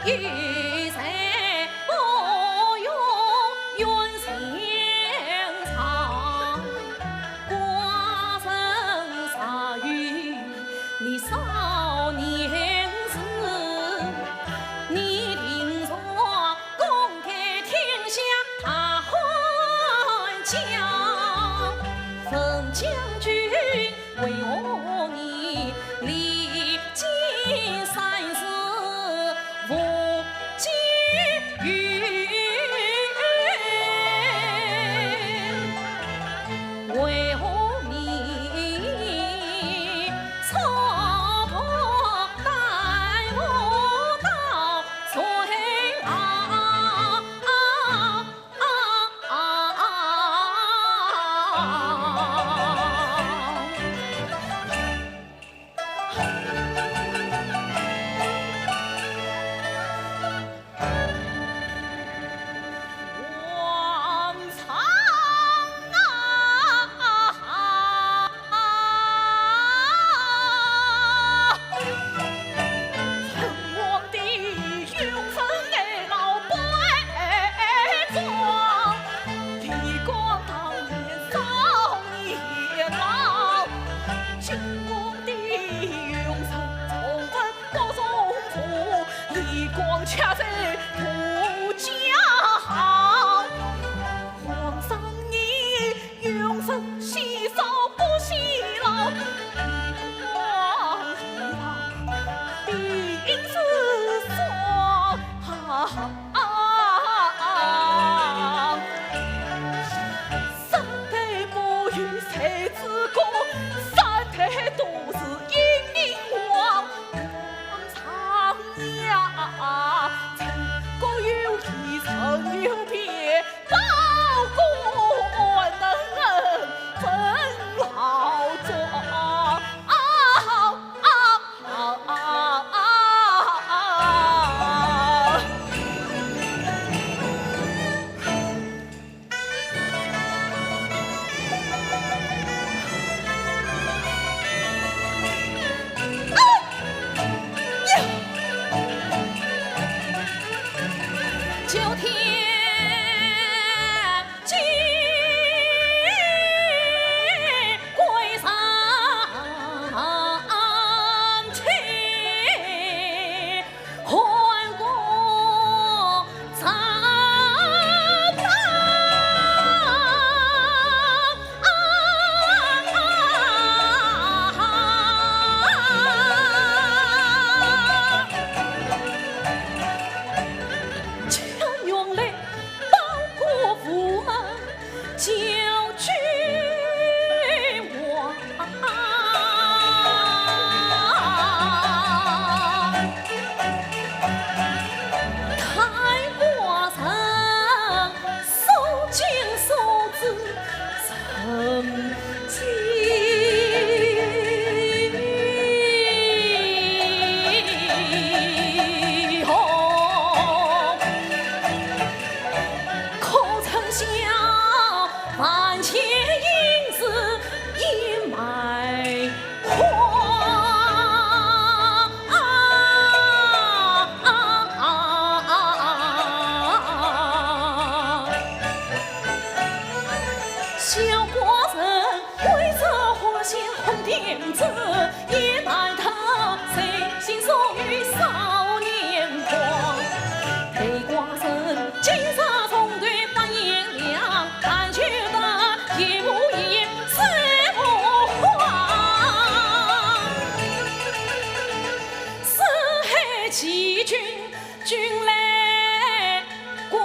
玉材不用云香长，寡人杀于你少年时，你凭着公开天下大汉将，封将军为我你历经三世。无解语，为何你蹉跎带我到最后？救君王。太寡人受尽受之曾记红，可曾想万千银子一买小寡人为这花线红点子，也待他随心所欲少年狂。陪寡人金沙从对把银两，但觉得一模一样似模仿。四海奇君，君来观。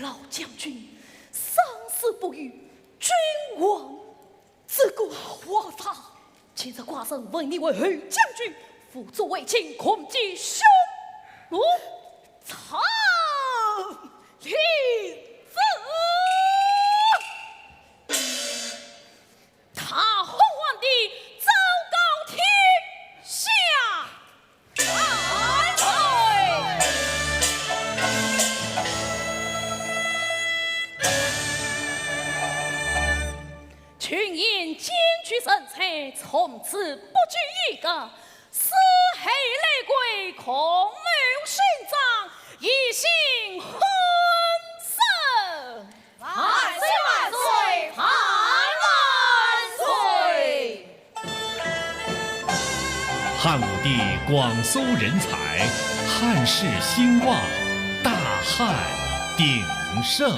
老将军，生死不渝，君王自古华大。请这寡人问你为何将军辅佐为卿，恐击匈奴残吏子？他洪皇帝昭告天下，群言兼具神才，从此不拘一格。四海雷鬼，孔武勋章，一心hun胜。
万岁万岁，万岁！
汉武帝广搜人才，汉室兴旺，大汉鼎盛。